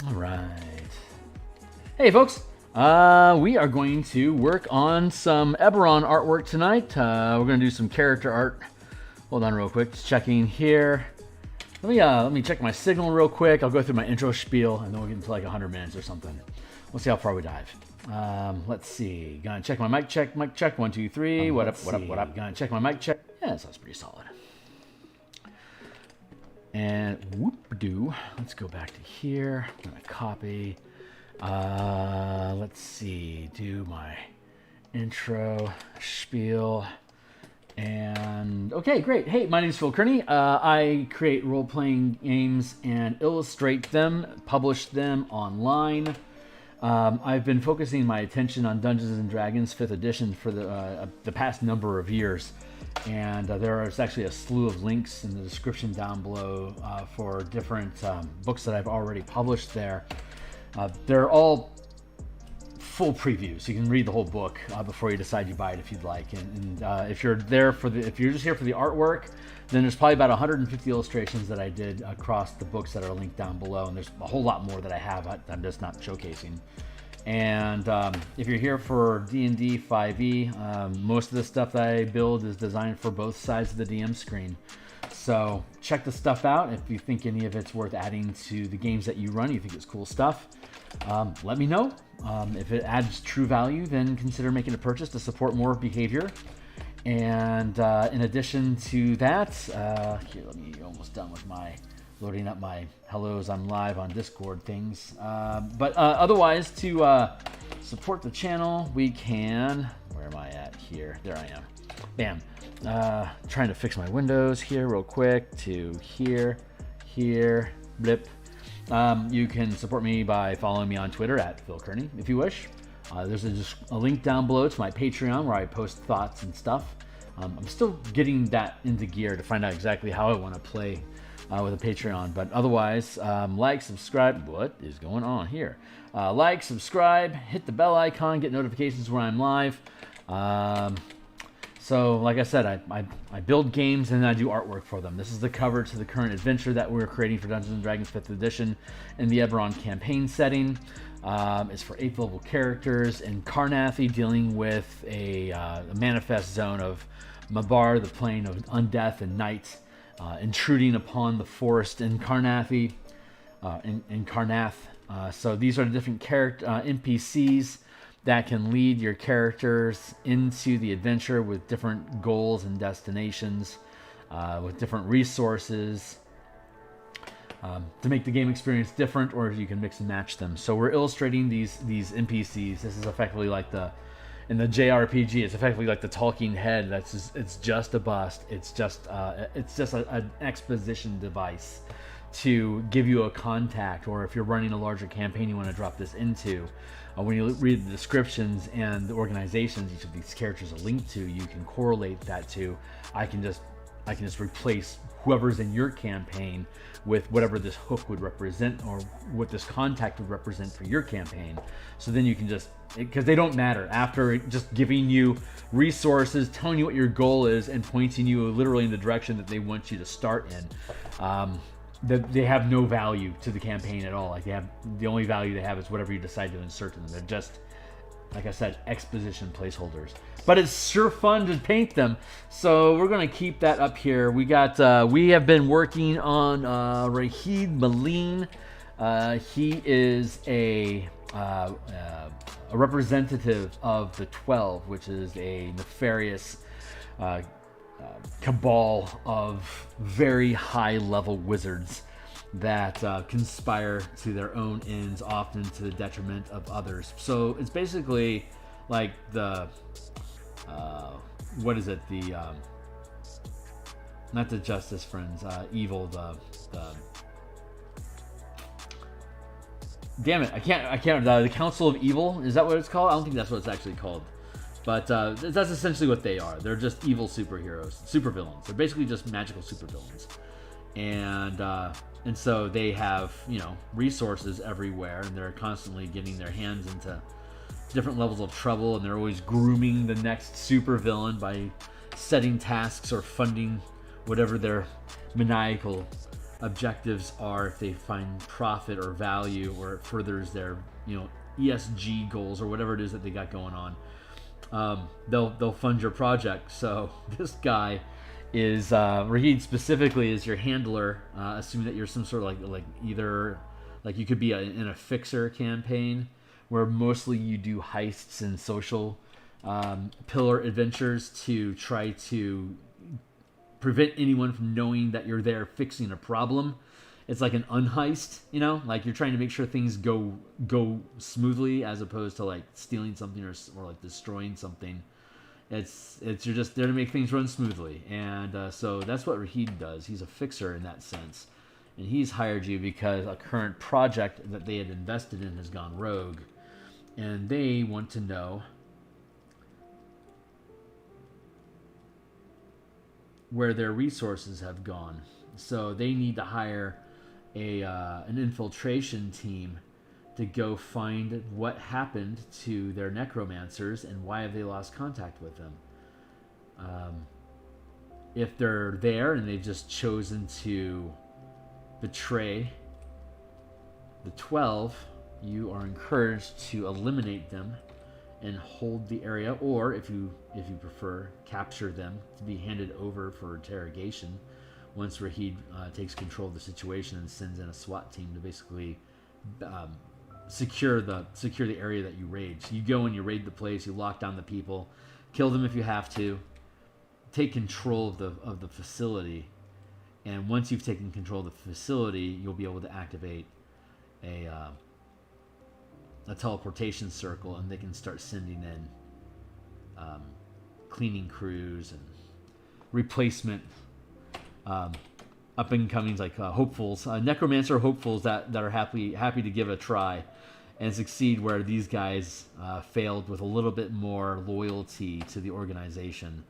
All right. Hey, folks. We are going to work on some Eberron artwork tonight. We're going to do some character art. Hold on real quick. Just checking here. Let me check my signal real quick. I'll go through my intro spiel, and then we'll get into like 100 minutes or something. We'll see how far we dive. Let's see. Gonna check my mic check. Mic check. 1, 2, 3. What up? Gonna check my mic check. Yeah, that sounds pretty solid. And whoop-a-doo. Let's go back to here. I'm gonna copy. Let's see. Do my intro spiel. And okay, great. Hey, my name is Theurgy. I create role-playing games and illustrate them, publish them online. I've been focusing my attention on Dungeons and Dragons 5th edition for the past number of years. And there is actually a slew of links in the description down below for different books that I've already published there. They're all full previews. You can read the whole book before you decide you buy it if you'd like. And if you're just here for the artwork, then there's probably about 150 illustrations that I did across the books that are linked down below. And there's a whole lot more that I have I'm just not showcasing. And if you're here for D&D 5e, most of the stuff that I build is designed for both sides of the DM screen. So check the stuff out. If you think any of it's worth adding to the games that you run, you think it's cool stuff, let me know. If it adds true value, then consider making a purchase to support more behavior. And in addition to that, here, let me almost done with my loading up my hellos, I'm live on Discord things. But otherwise, to support the channel, we can, where am I at here? There I am. Bam. Trying to fix my windows here real quick to here, blip. You can support me by following me on Twitter at Theurgy if you wish. There's a link down below to my Patreon where I post thoughts and stuff. I'm still getting that into gear to find out exactly how I want to play with a Patreon, but otherwise, like, subscribe. What is going on here? Like, subscribe, hit the bell icon, get notifications when I'm live. So, like I said, I build games and I do artwork for them. This is the cover to the current adventure that we're creating for Dungeons & Dragons 5th edition in the Eberron campaign setting. It's for 8th level characters in Carnathy, dealing with a manifest zone of Mabar, the plane of undeath and night, intruding upon the forest in Carnathy, in Carnath. So these are the different character NPCs that can lead your characters into the adventure with different goals and destinations, with different resources, to make the game experience different, or you can mix and match them. So we're illustrating these NPCs. This is effectively like in the JRPG, it's effectively like the talking head. It's just a bust. It's just an exposition device to give you a contact, or if you're running a larger campaign you want to drop this into. When you read the descriptions and the organizations each of these characters are linked to, you can correlate that to, I can just replace whoever's in your campaign with whatever this hook would represent, or what this contact would represent for your campaign. So then you can just, because they don't matter, after just giving you resources, telling you what your goal is, and pointing you literally in the direction that they want you to start in. They have no value to the campaign at all. Like, the only value they have is whatever you decide to insert in them. They're just, like I said, exposition placeholders. But it's sure fun to paint them, so we're gonna keep that up here. We have been working on Rahid Maleen. He is a representative of the 12, which is a nefarious cabal of very high-level wizards that conspire to their own ends, often to the detriment of others. So it's basically like the what is it? The not the Justice Friends, evil. The damn it, I can't. The Council of Evil, is that what it's called? I don't think that's what it's actually called. But that's essentially what they are. They're just evil superheroes, supervillains. They're basically just magical supervillains. And so they have, resources everywhere, and they're constantly getting their hands into different levels of trouble, and they're always grooming the next supervillain by setting tasks or funding whatever their maniacal objectives are if they find profit or value, or it furthers their ESG goals or whatever it is that they got going on. They'll fund your project. So this guy is Rahid specifically is your handler, assuming that you're some sort of like either like you could be in a fixer campaign where mostly you do heists and social pillar adventures to try to prevent anyone from knowing that you're there fixing a problem. It's like an unheist, like you're trying to make sure things go smoothly as opposed to like stealing something or like destroying something. It's you're just there to make things run smoothly, and so that's what Rahid does. He's a fixer in that sense, and he's hired you because a current project that they had invested in has gone rogue, and they want to know where their resources have gone. So they need to hire an infiltration team to go find what happened to their necromancers and why have they lost contact with them. If they're there and they've just chosen to betray the 12, you are encouraged to eliminate them and hold the area, or if you prefer, capture them to be handed over for interrogation once Rahid takes control of the situation and sends in a SWAT team to basically secure the area that you raid. So you go and you raid the place, you lock down the people, kill them if you have to, take control of the facility, and once you've taken control of the facility, you'll be able to activate a teleportation circle, and they can start sending in cleaning crews and replacement up and comings like hopefuls, necromancer hopefuls that are happy to give a try and succeed where these guys failed with a little bit more loyalty to the organization.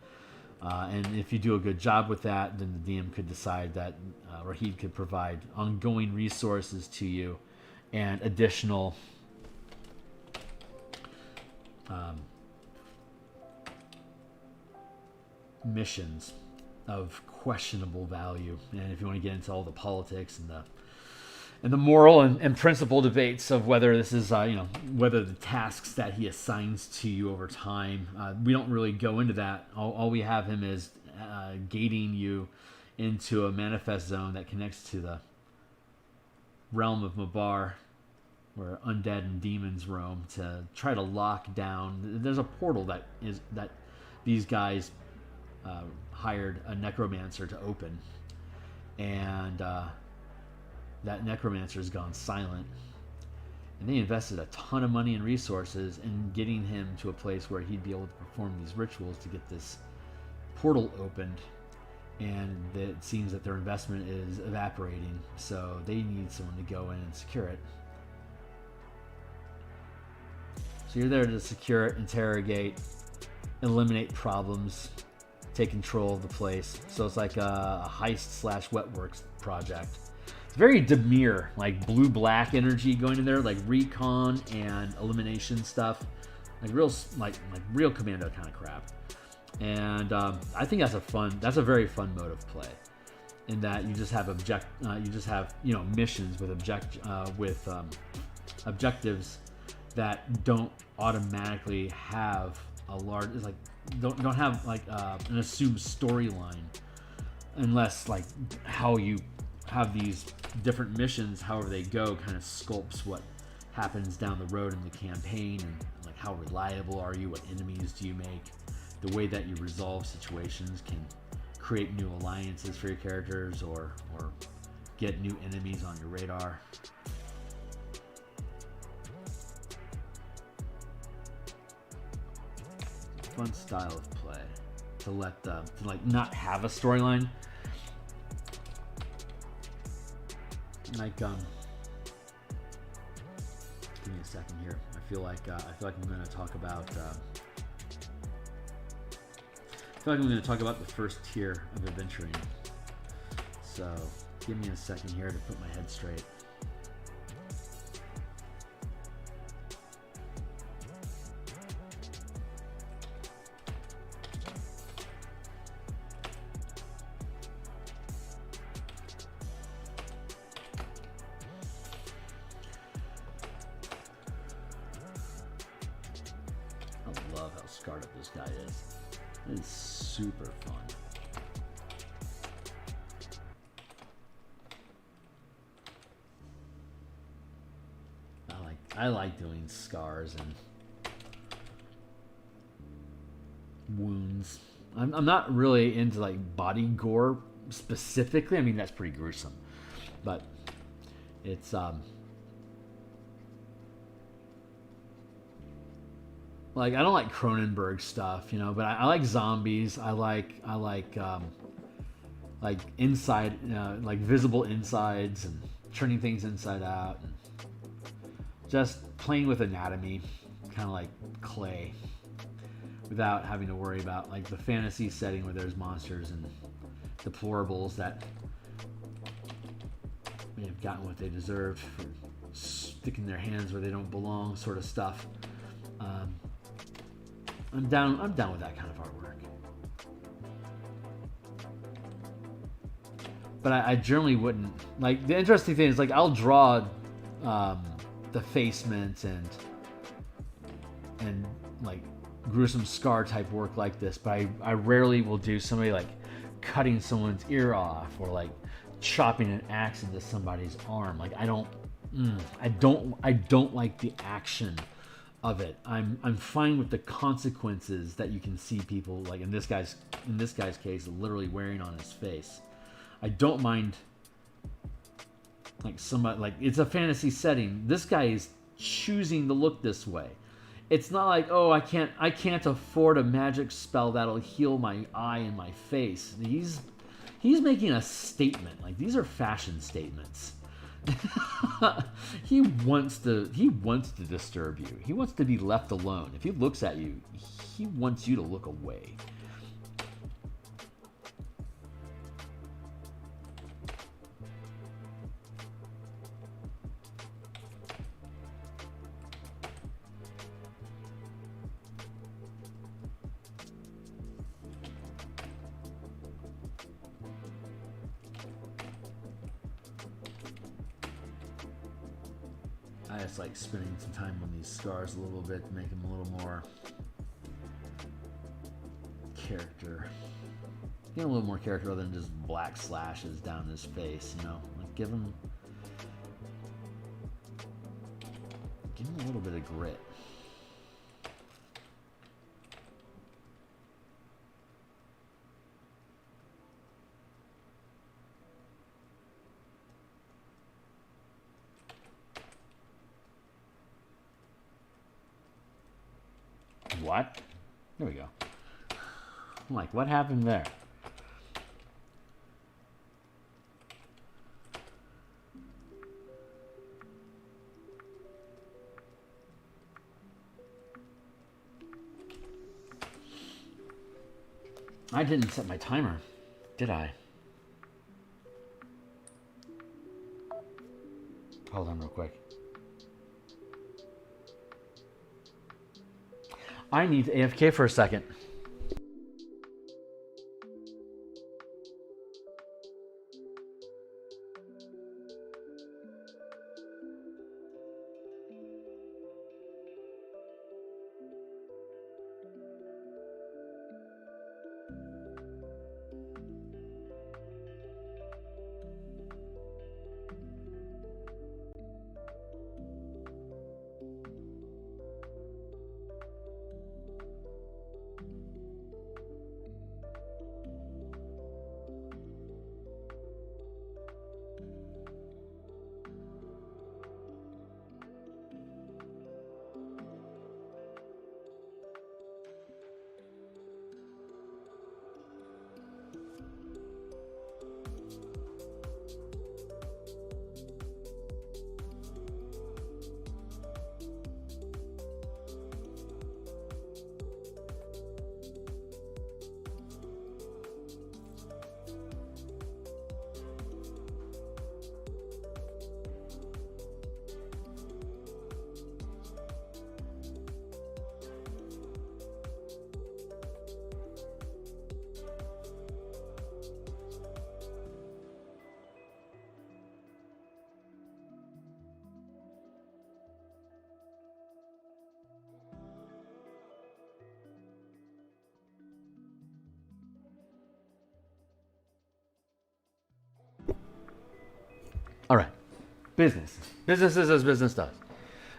And if you do a good job with that, then the DM could decide that Rahid could provide ongoing resources to you and additional missions of questionable value. And if you want to get into all the politics and the moral and principle debates of whether this is whether the tasks that he assigns to you over time, we don't really go into that. All we have him is gating you into a manifest zone that connects to the realm of Mabar, where undead and demons roam, to try to lock down. There's a portal that these guys hired a necromancer to open, and that necromancer has gone silent, and they invested a ton of money and resources in getting him to a place where he'd be able to perform these rituals to get this portal opened, and it seems that their investment is evaporating, so they need someone to go in and secure it. So you're there to secure it, interrogate, eliminate problems, take control of the place. So it's like a heist / wet works project. It's very Demir, like blue-black energy going in there, like recon and elimination stuff, like real commando kind of crap. And I think that's a very fun mode of play, in that you just have missions with objectives that don't automatically have a large, it's like don't have like an assumed storyline, unless like how you have these different missions, however they go, kind of sculpts what happens down the road in the campaign, and like how reliable are you, what enemies do you make, the way that you resolve situations can create new alliances for your characters or get new enemies on your radar. Fun style of play to not have a storyline. Like give me a second here. I feel like I'm going to talk about the first tier of adventuring. So give me a second here to put my head straight. scarred up this guy is. It's super fun. I like doing scars and wounds. I'm not really into like body gore specifically. I mean, that's pretty gruesome, but it's like I don't like Cronenberg stuff, you know, but I like zombies. I like inside, like visible insides and turning things inside out, and just playing with anatomy, kind of like clay, without having to worry about like the fantasy setting where there's monsters and deplorables that may have gotten what they deserved for sticking their hands where they don't belong, sort of stuff. I'm down with that kind of artwork. But I generally wouldn't like. The interesting thing is like I'll draw defacement and like gruesome scar type work like this, but I rarely will do somebody like cutting someone's ear off or like chopping an axe into somebody's arm. Like I don't like the action of it. I'm fine with the consequences that you can see people, like in this guy's case, literally wearing on his face. I don't mind like somebody, like it's a fantasy setting. This guy is choosing to look this way. It's not like, oh, I can't afford a magic spell that'll heal my eye and my face. He's making a statement. Like these are fashion statements. He wants to disturb you. He wants to be left alone. If he looks at you, he wants you to look away. I just like spending some time on these scars a little bit to make them a little more character. Get a little more character other than just black slashes down his face, you know? Like give him a little bit of grit. What? There we go. I'm like, what happened there? I didn't set my timer, did I? Hold on real quick. I need AFK for a second. Business. Business is as business does.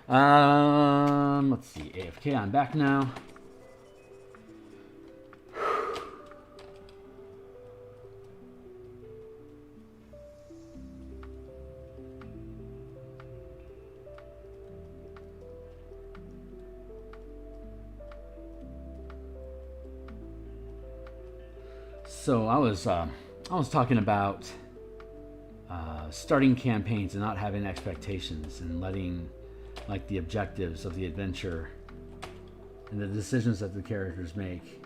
Let's see. AFK, I'm back now. So I was talking about starting campaigns and not having expectations and letting like the objectives of the adventure and the decisions that the characters make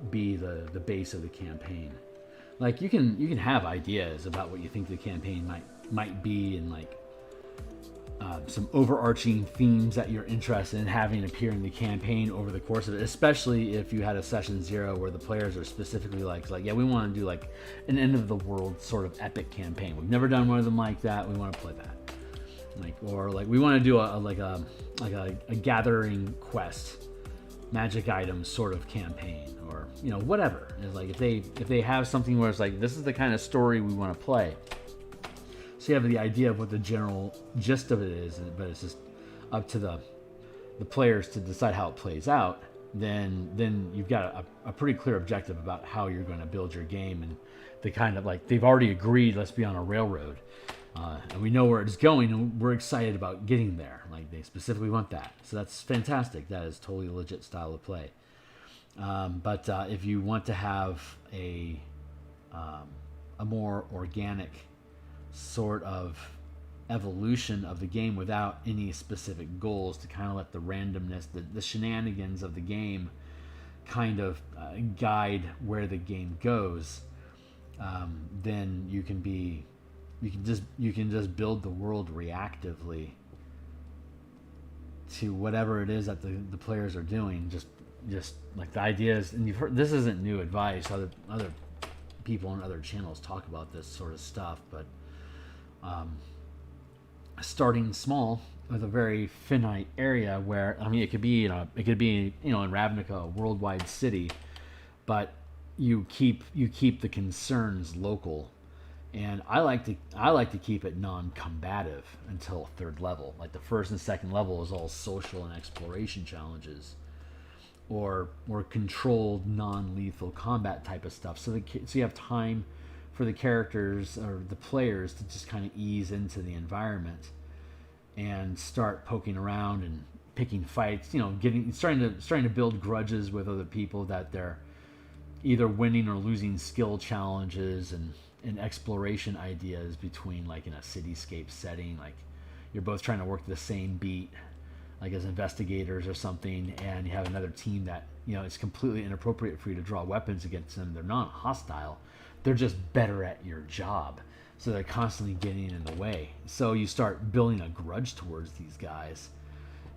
be the base of the campaign. Like you can have ideas about what you think the campaign might be and like some overarching themes that you're interested in having appear in the campaign over the course of it, especially if you had a session 0 where the players are specifically like yeah, we want to do like an end of the world sort of epic campaign. We've never done one of them like that. We want to play that. Like, or like we want to do a gathering quest, magic items sort of campaign, or you know, whatever. It's like if they have something where it's like this is the kind of story we want to play. So you have the idea of what the general gist of it is, but it's just up to the players to decide how it plays out. Then you've got a pretty clear objective about how you're going to build your game, and the kind of like they've already agreed, let's be on a railroad, and we know where it's going, and we're excited about getting there. Like they specifically want that, so that's fantastic. That is totally a legit style of play. But if you want to have a more organic sort of evolution of the game without any specific goals, to kind of let the randomness, the shenanigans of the game kind of guide where the game goes, then you can just build the world reactively to whatever it is that the players are doing. Just like the ideas, and you've heard this isn't new advice. Other people on other channels talk about this sort of stuff, but starting small with a very finite area where, I mean, it could be in Ravnica, a worldwide city, but you keep the concerns local. And I like to keep it non-combative until 3rd level. Like the 1st and 2nd level is all social and exploration challenges, or controlled non-lethal combat type of stuff. So you have time for the characters or the players to just kind of ease into the environment and start poking around and picking fights. You know, starting to build grudges with other people that they're either winning or losing skill challenges and exploration ideas between, like in a cityscape setting, like you're both trying to work the same beat, like as investigators or something, and you have another team that, you know, it's completely inappropriate for you to draw weapons against them. They're not hostile. They're just better at your job. So they're constantly getting in the way. So you start building a grudge towards these guys.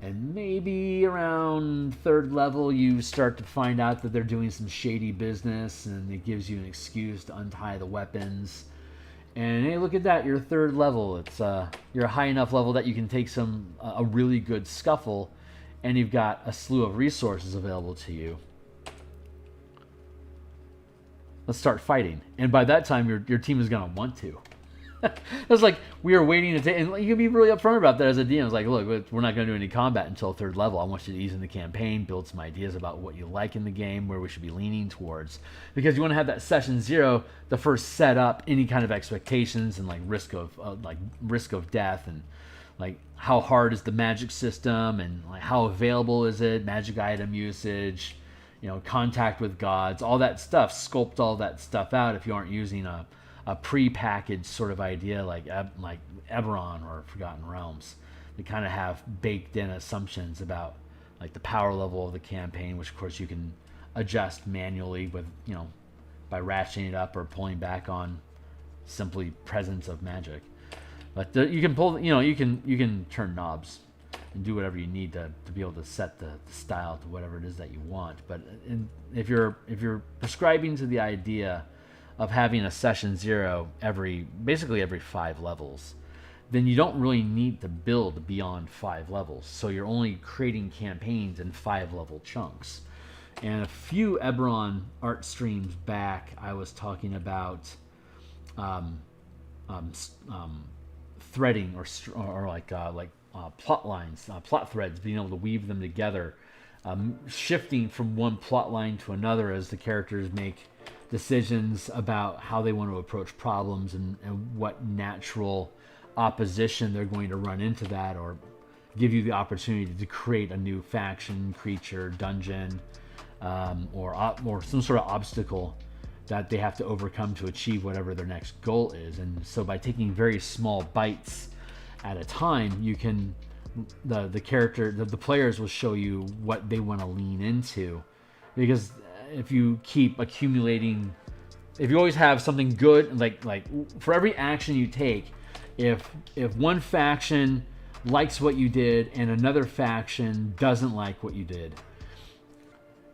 And maybe around 3rd level, you start to find out that they're doing some shady business, and it gives you an excuse to untie the weapons. And hey, look at that, you're 3rd level. It's you're a high enough level that you can take a really good scuffle, and you've got a slew of resources available to you. Let's start fighting. And by that time, your team is going to want to. It's like we are waiting to take, and you can be really upfront about that as a DM. It's like, look, we're not going to do any combat until 3rd level. I want you to ease in the campaign, build some ideas about what you like in the game, where we should be leaning towards, because you want to have that session 0, the first set up any kind of expectations and like risk of death, and like how hard is the magic system, and like how available is it, magic item usage, you know, contact with gods, all that stuff. Sculpt all that stuff out if you aren't using a pre-packaged sort of idea like Eberron or Forgotten Realms. They kind of have baked in assumptions about like the power level of the campaign, which of course you can adjust manually with, you know, by ratcheting it up or pulling back on simply presence of magic. But you can pull, you know, you can turn knobs and do whatever you need to be able to set the style to whatever it is that you want. But if you're prescribing to the idea of having a session 0 basically every 5 levels, then you don't really need to build beyond 5 levels. So you're only creating campaigns in 5-level chunks. And a few Eberron art streams threading or like plot lines, plot threads, being able to weave them together, shifting from one plot line to another as the characters make decisions about how they want to approach problems and what natural opposition they're going to run into that, or give you the opportunity to create a new faction, creature, dungeon, or some sort of obstacle that they have to overcome to achieve whatever their next goal is. And so by taking very small bites at a time, you can the players will show you what they want to lean into. Because if you keep accumulating, if you always have something good, like for every action you take, if one faction likes what you did and another faction doesn't like what you did,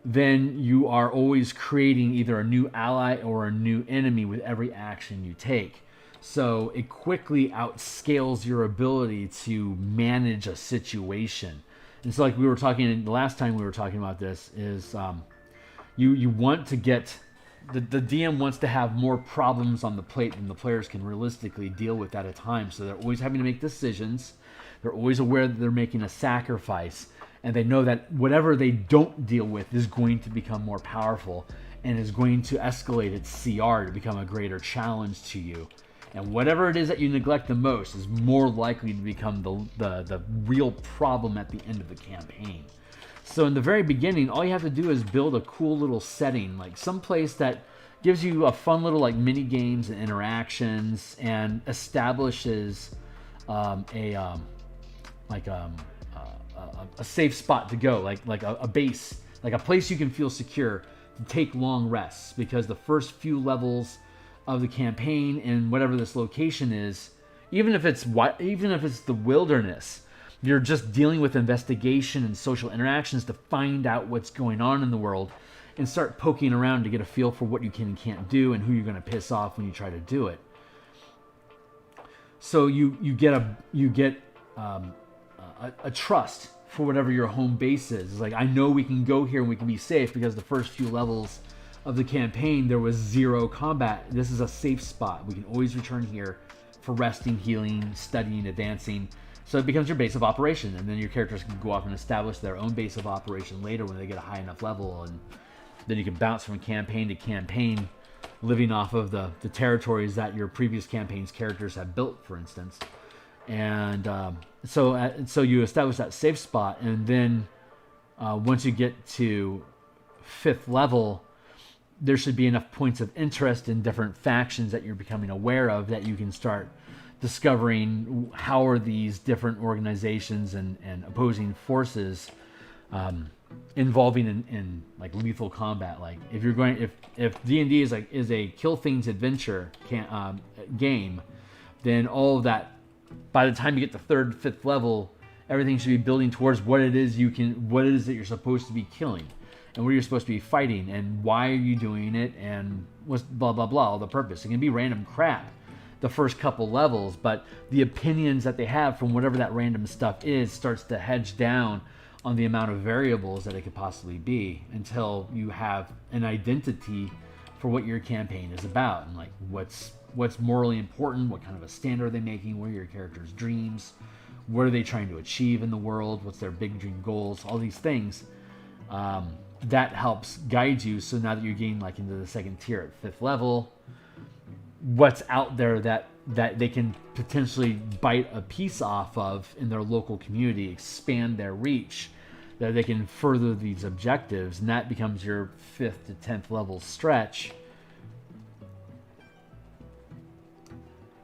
then you are always creating either a new ally or a new enemy with every action you take. So it quickly outscales your ability to manage a situation. And so like we were talking, the last time we were talking about this is you want to get, the DM wants to have more problems on the plate than the players can realistically deal with at a time. So they're always having to make decisions. They're always aware that they're making a sacrifice. And they know that whatever they don't deal with is going to become more powerful and is going to escalate its CR to become a greater challenge to you. And whatever it is that you neglect the most is more likely to become the real problem at the end of the campaign. So in the very beginning, all you have to do is build a cool little setting, like some place that gives you a fun little like mini games and interactions, and establishes a safe spot to go, like a base, like a place you can feel secure to take long rests, because the first few levels of the campaign in whatever this location is, even if it's the wilderness, you're just dealing with investigation and social interactions to find out what's going on in the world and start poking around to get a feel for what you can and can't do and who you're going to piss off when you try to do it. So you get a trust for whatever your home base is. It's like, I know we can go here and we can be safe because the first few levels of the campaign there was zero combat. This is a safe spot. We can always return here for resting, healing, studying, advancing. So it becomes your base of operation, and then your characters can go off and establish their own base of operation later when they get a high enough level, and then you can bounce from campaign to campaign, living off of the territories that your previous campaign's characters have built, for instance. And so you establish that safe spot, and then once you get to 5th level, there should be enough points of interest in different factions that you're becoming aware of that you can start discovering how are these different organizations and opposing forces involving in like lethal combat. Like if you're going, if D&D is a kill things adventure game, then all of that, by the time you get to 3rd, 5th level, everything should be building towards what it is that you're supposed to be killing, and what you're supposed to be fighting, and why are you doing it, and what's blah blah blah, all the purpose. It can be random crap the first couple levels, but the opinions that they have from whatever that random stuff is starts to hedge down on the amount of variables that it could possibly be, until you have an identity for what your campaign is about, and like what's morally important, what kind of a stand are they making, what are your characters' dreams, what are they trying to achieve in the world, what's their big dream goals, all these things. That helps guide you. So now that you're getting like into the 2nd tier at 5th level, what's out there that they can potentially bite a piece off of in their local community, expand their reach, that they can further these objectives, and that becomes your 5th to 10th level stretch.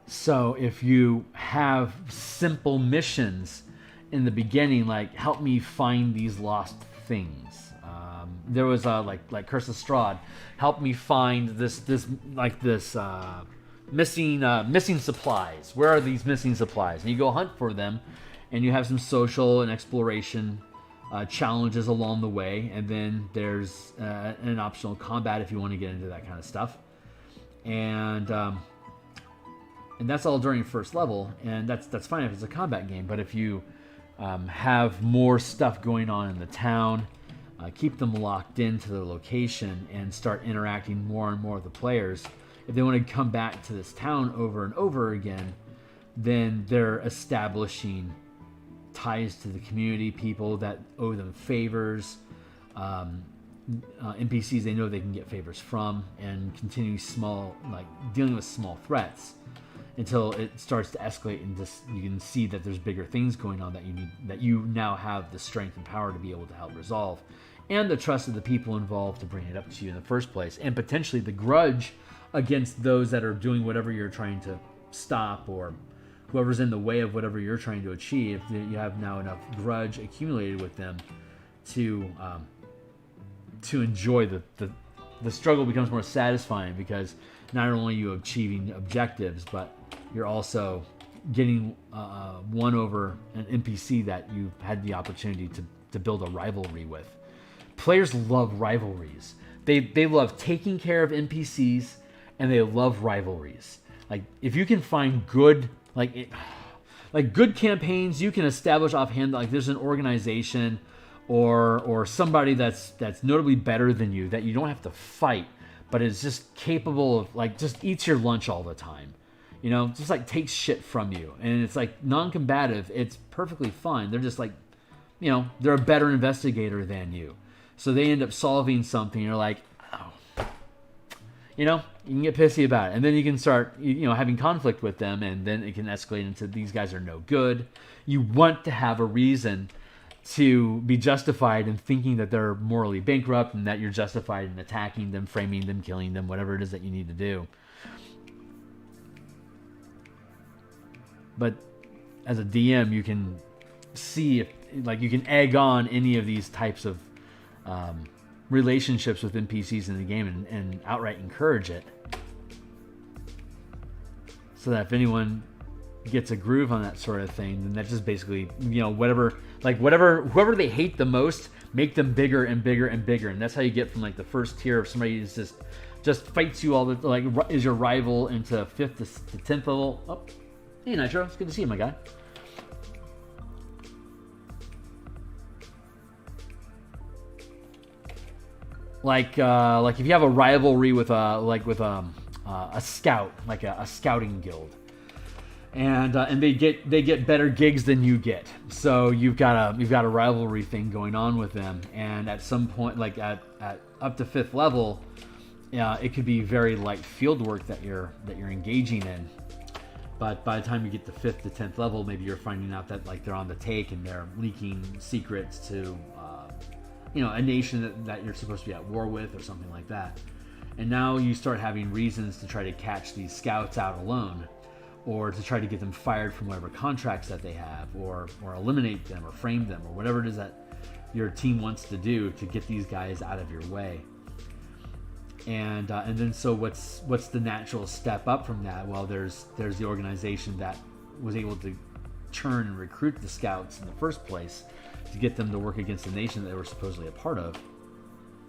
So if you have simple missions in the beginning, like help me find these lost things. There was like Curse of Strahd, help me find this missing supplies. Where are these missing supplies? And you go hunt for them, and you have some social and exploration challenges along the way, and then there's an optional combat if you want to get into that kind of stuff. And that's all during 1st level, and that's fine if it's a combat game. But if you have more stuff going on in the town, keep them locked into their location, and start interacting more and more with the players. If they want to come back to this town over and over again, then they're establishing ties to the community, people that owe them favors, NPCs they know they can get favors from, and continue dealing with small threats until it starts to escalate, and just you can see that there's bigger things going on that you now have the strength and power to be able to help resolve, and the trust of the people involved to bring it up to you in the first place, and potentially the grudge against those that are doing whatever you're trying to stop, or whoever's in the way of whatever you're trying to achieve. You have now enough grudge accumulated with them to enjoy the struggle becomes more satisfying, because not only are you achieving objectives, but you're also getting won over an NPC that you've had the opportunity to build a rivalry with. Players love rivalries. They love taking care of NPCs, and they love rivalries. Like, if you can find good good campaigns, you can establish offhand, like there's an organization or somebody that's notably better than you that you don't have to fight, but is just capable of just eats your lunch all the time. Just takes shit from you. And it's non-combative. It's perfectly fine. They're just they're a better investigator than you. So they end up solving something. You're like, oh. You can get pissy about it. And then you can start, having conflict with them. And then it can escalate into these guys are no good. You want to have a reason to be justified in thinking that they're morally bankrupt, and that you're justified in attacking them, framing them, killing them, whatever it is that you need to do. But as a DM, you can see if you can egg on any of these types of relationships with NPCs in the game and outright encourage it, so that if anyone gets a groove on that sort of thing, then that just basically, whoever they hate the most, make them bigger and bigger and bigger. And that's how you get from the first tier of somebody who's just fights you all the is your rival into 5th to 10th level. Oh, hey Nitro, it's good to see you, my guy. If you have a rivalry with a scout, a scouting guild, and they get better gigs than you get, so you've got a rivalry thing going on with them, and at some point, at up to 5th level, it could be very light field work that you're engaging in. But by the time you get to 5th to 10th level, maybe you're finding out that they're on the take and they're leaking secrets to a nation that you're supposed to be at war with, or something like that. And now you start having reasons to try to catch these scouts out alone, or to try to get them fired from whatever contracts that they have, or eliminate them, or frame them, or whatever it is that your team wants to do to get these guys out of your way. And then so what's the natural step up from that? Well, there's the organization that was able to churn and recruit the scouts in the first place to get them to work against the nation that they were supposedly a part of.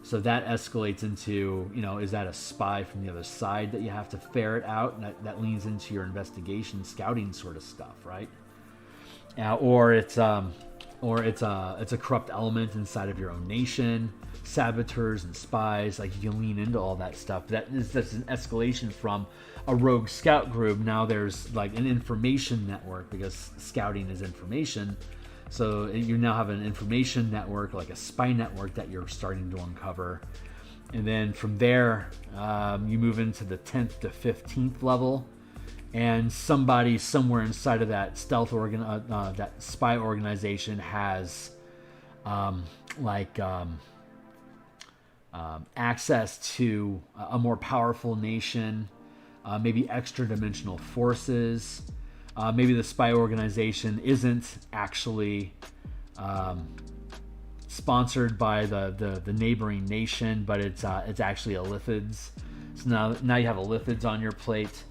So that escalates into, is that a spy from the other side that you have to ferret out? And that leans into your investigation, scouting sort of stuff, right? Or it's a corrupt element inside of your own nation, saboteurs and spies. You can lean into all that stuff. That's an escalation from a rogue scout group. Now there's an information network, because scouting is information. So you now have an information network, a spy network, that you're starting to uncover. And then from there, you move into the 10th to 15th level, and somebody somewhere inside of that that spy organization has access to a more powerful nation, maybe extra dimensional forces. Maybe the spy organization isn't actually sponsored by the neighboring nation, but it's actually a Lithids. So now you have a Lithids on your plate,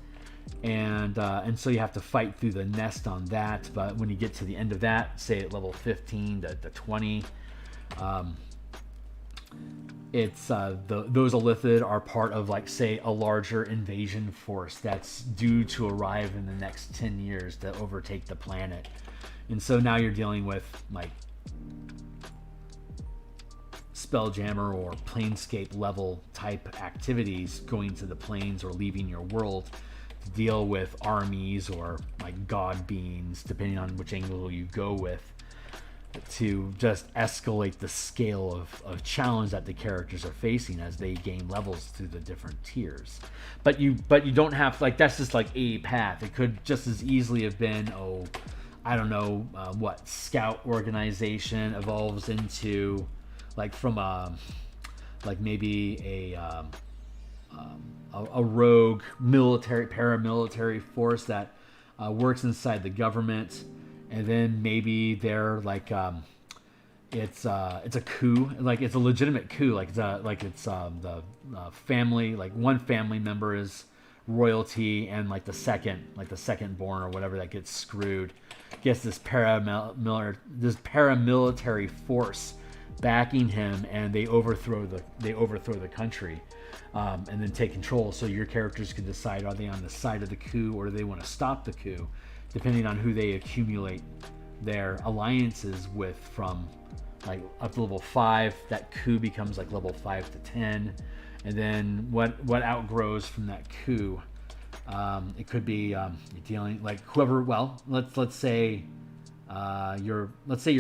and so you have to fight through the nest on that. But when you get to the end of that, say at level 15 to 20, it's those Illithid are part of say a larger invasion force that's due to arrive in the next 10 years to overtake the planet. And so now you're dealing with Spelljammer or Planescape level type activities, going to the planes or leaving your world to deal with armies or like god beings, depending on which angle you go with, to just escalate the scale of challenge that the characters are facing as they gain levels through the different tiers. But you don't have, like, that's just like a path. It could just as easily have been, I don't know, what scout organization evolves into, like, from like maybe a rogue military paramilitary force that works inside the government. And then maybe they're like, it's a coup, like it's a legitimate coup, like the family, like one family member is royalty, and like the second born or whatever that gets screwed, gets this paramilitary force backing him, and they overthrow the country, and then take control. So your characters can decide, are they on the side of the coup or do they want to stop the coup, depending on who they accumulate their alliances with. From like up to level 5, that coup becomes like level 5 to 10, and then what outgrows from that coup. It could be you're dealing, like, whoever. Well, let's say you're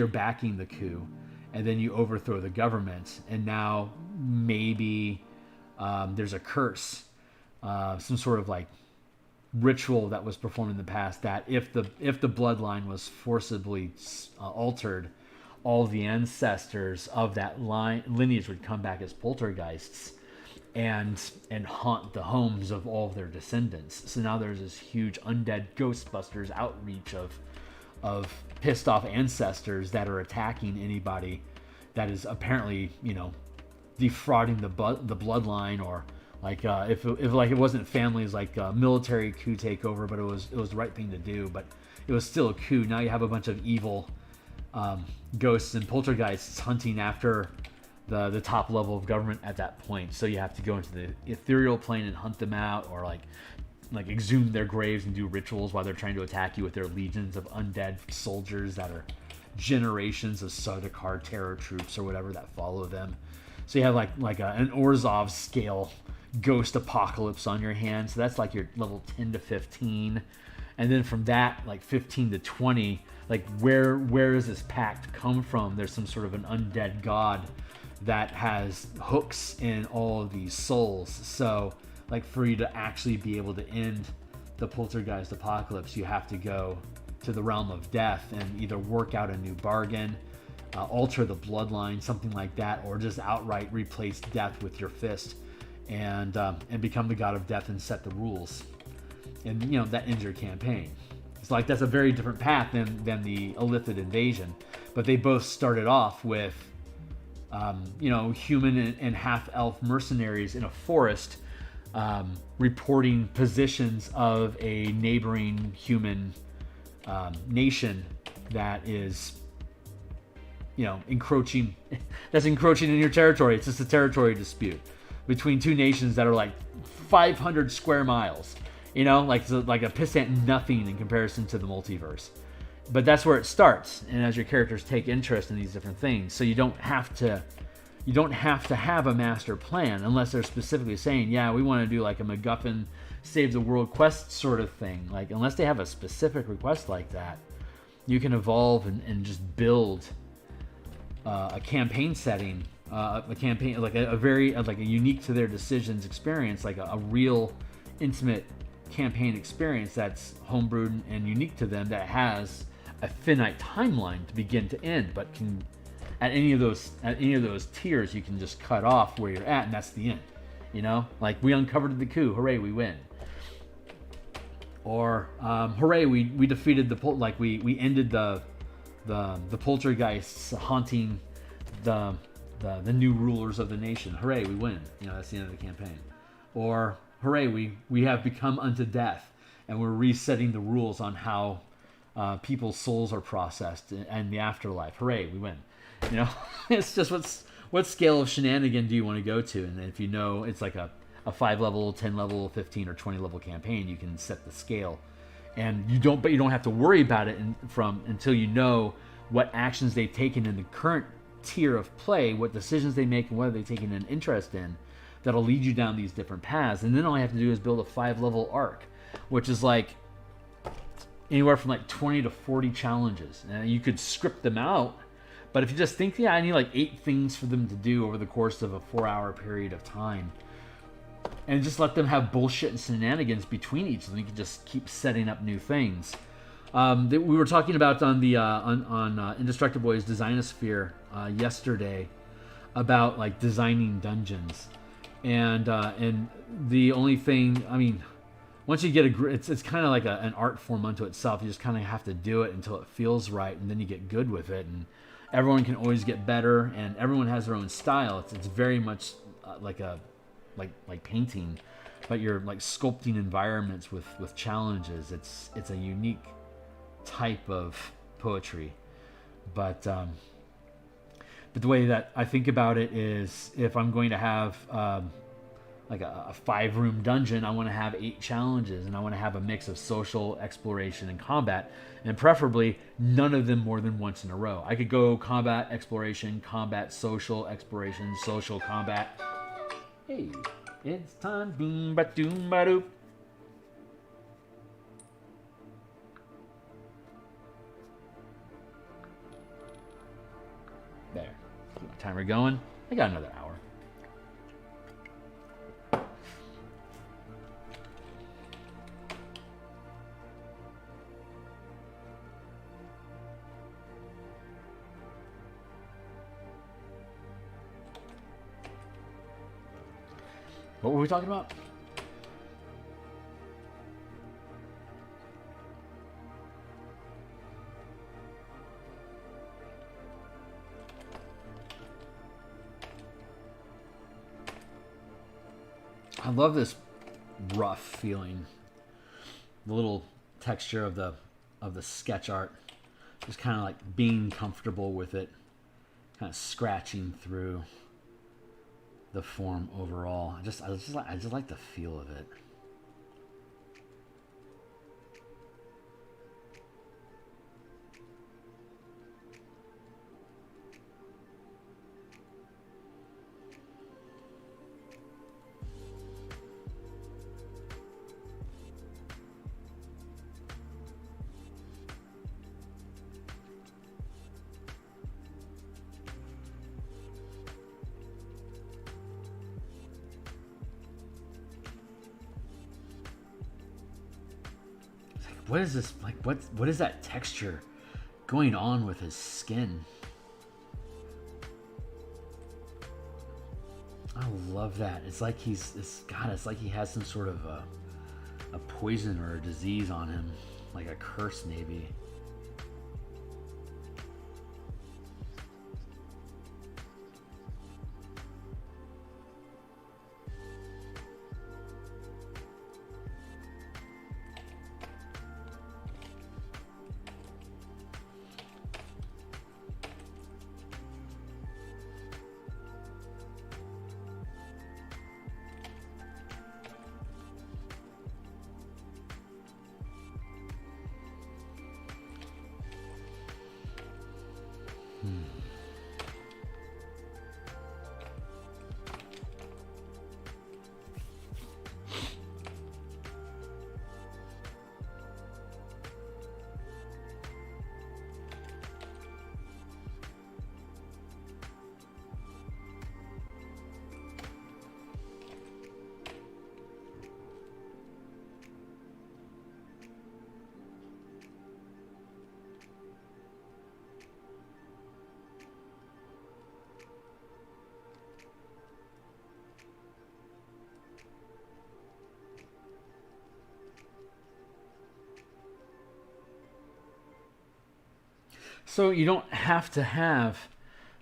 backing the coup, and then you overthrow the government, and now maybe there's a curse, some sort of like ritual that was performed in the past, that if the bloodline was forcibly altered, all the ancestors of that lineage would come back as poltergeists and haunt the homes of all of their descendants. So now there's this huge undead Ghostbusters outreach of pissed off ancestors that are attacking anybody that is apparently, defrauding the bloodline, or like if like it wasn't families, like military coup takeover, but it was the right thing to do, but it was still a coup. Now you have a bunch of evil ghosts and poltergeists hunting after the top level of government at that point. So you have to go into the ethereal plane and hunt them out, or like exhume their graves and do rituals while they're trying to attack you with their legions of undead soldiers that are generations of Sardaukar terror troops or whatever that follow them. So you have like an Orzhov scale ghost apocalypse on your hand. So that's like your level 10 to 15. And then from that, like 15 to 20, like where does this pact come from? There's some sort of an undead god that has hooks in all of these souls. So like for you to actually be able to end the poltergeist apocalypse, you have to go to the realm of death and either work out a new bargain, alter the bloodline, something like that, or just outright replace death with your fist and become the god of death and set the rules. And that ends your campaign. It's like that's a very different path than the Illithid invasion, but they both started off with human and half-elf mercenaries in a forest, reporting positions of a neighboring human nation that is encroaching in your territory. It's just a territory dispute between two nations that are like 500 square miles. Like a pissant nothing in comparison to the multiverse. But that's where it starts, and as your characters take interest in these different things, so you don't have to have a master plan unless they're specifically saying, yeah, we want to do like a MacGuffin save the world quest sort of thing. Like, unless they have a specific request like that, you can evolve and just build a campaign setting, a campaign like a very like a unique to their decisions experience, like a real intimate campaign experience that's homebrewed and unique to them, that has a finite timeline to begin to end, but can at any of those tiers you can just cut off where you're at, and that's the end. Like, we uncovered the coup, hooray, we win. Or hooray, we defeated we ended the poltergeists haunting the new rulers of the nation, hooray, we win. That's the end of the campaign. Or hooray, we have become unto death, and we're resetting the rules on how people's souls are processed and the afterlife. Hooray, we win. It's just what scale of shenanigan do you want to go to? And if it's like a 5 level, 10 level, 15 or 20 level campaign, you can set the scale. And you don't have to worry about it until you know what actions they've taken in the current tier of play, what decisions they make, and whether they've taken an interest in, that'll lead you down these different paths. And then all I have to do is build a 5 level arc which is like anywhere from like 20 to 40 challenges. And you could script them out, but if you just think, yeah, I need like 8 things for them to do over the course of a 4-hour period of time, and just let them have bullshit and shenanigans between each of them, you can just keep setting up new things. We were talking about on the Indestructible Boys Designosphere yesterday about like designing dungeons, and the only thing, I mean, once you get it's kind of like an art form unto itself. You just kind of have to do it until it feels right, and then you get good with it. And everyone can always get better, and everyone has their own style. It's very much like painting, but you're like sculpting environments with challenges. It's a unique type of poetry, but the way that I think about it is, if I'm going to have like a 5-room dungeon, I want to have 8 challenges, and I want to have a mix of social, exploration, and combat, and preferably none of them more than once in a row. I could go combat, exploration, combat, social, exploration, social, combat. Hey, it's time. Boom, ba doom, ba doop. There. Keep my timer going. I got another hour. What were we talking about? I love this rough feeling. The little texture of the sketch art. Just kind of like being comfortable with it. Kind of scratching through the form overall. I just like the feel of it. What is this, like, what is that texture going on with his skin? I love that. It's like it's like he has some sort of a poison or a disease on him, like a curse maybe. So you don't have to have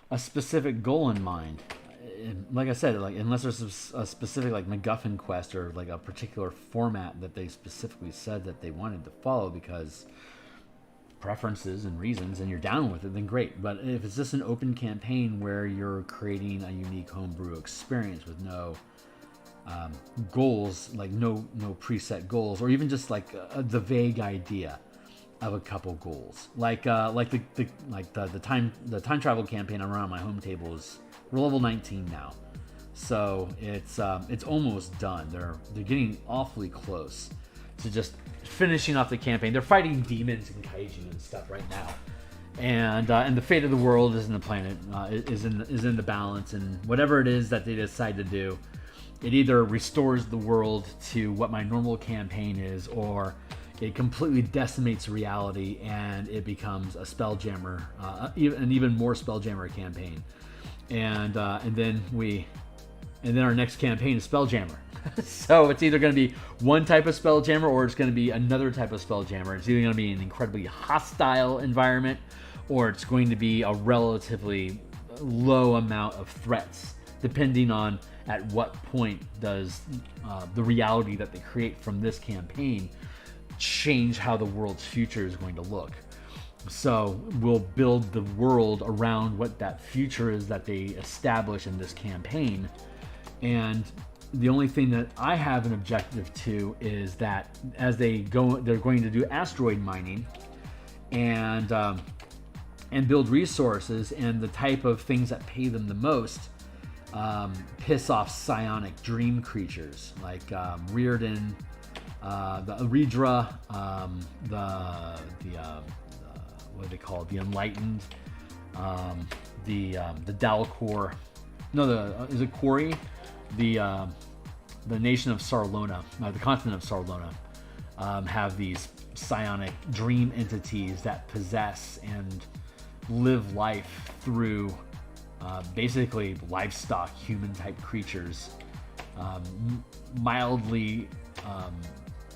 a specific goal in mind. Like I said, like unless there's a specific like MacGuffin quest or like a particular format that they specifically said that they wanted to follow because preferences and reasons, and you're down with it, then great. But if it's just an open campaign where you're creating a unique homebrew experience with no goals, like no preset goals, or even just like the vague idea of a couple goals, like the time travel campaign I'm running on my home table is, we're level 19 now, so it's almost done. They're getting awfully close to just finishing off the campaign. They're fighting demons and kaiju and stuff right now, and the fate of the world is in the planet, is in the balance, and whatever it is that they decide to do, it either restores the world to what my normal campaign is, or it completely decimates reality and it becomes a Spelljammer, an even more Spelljammer campaign, and then our next campaign is Spelljammer. So it's either going to be one type of Spelljammer or it's going to be another type of Spelljammer. It's either going to be an incredibly hostile environment or it's going to be a relatively low amount of threats, depending on at what point does the reality that they create from this campaign change how the world's future is going to look. So we'll build the world around what that future is that they establish in this campaign. And the only thing that I have an objective to is that as they go, they're going to do asteroid mining and build resources, and the type of things that pay them the most piss off psionic dream creatures like Rearden, the Aridra, what do they call it? The Enlightened, the Dalcor. No, is it Quarry? The nation of Sarlona, the continent of Sarlona, have these psionic dream entities that possess and live life through basically livestock, human-type creatures, mildly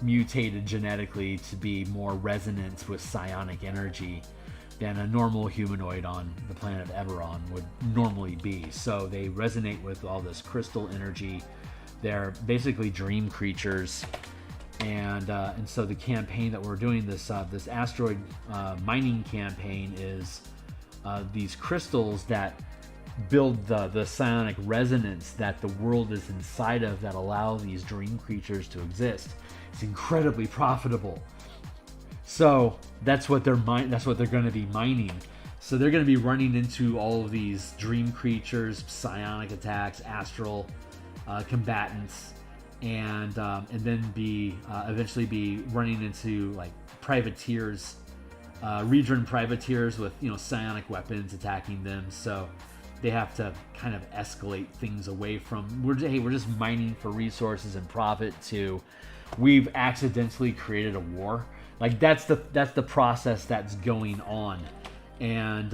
mutated genetically to be more resonant with psionic energy than a normal humanoid on the planet of Eberron would normally be. So they resonate with all this crystal energy. They're basically dream creatures, and so the campaign that we're doing, this asteroid mining campaign, is these crystals that build the psionic resonance that the world is inside of, that allow these dream creatures to exist. It's incredibly profitable. So that's what they're going to be mining. So they're going to be running into all of these dream creatures, psionic attacks, astral combatants, and then eventually be running into like privateers, Redrun privateers with psionic weapons attacking them. So they have to kind of escalate things away from we're just mining for resources and profit to we've accidentally created a war. Like that's the process that's going on, and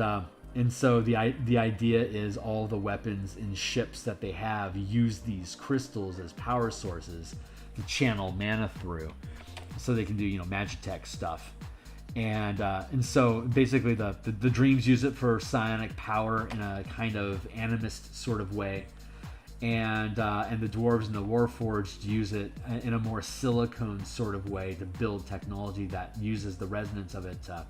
so the idea is all the weapons and ships that they have use these crystals as power sources to channel mana through, so they can do Magitech stuff, and so basically the dreams use it for psionic power in a kind of animist sort of way. And the dwarves and the warforged use it in a more silicone sort of way to build technology that uses the resonance of it to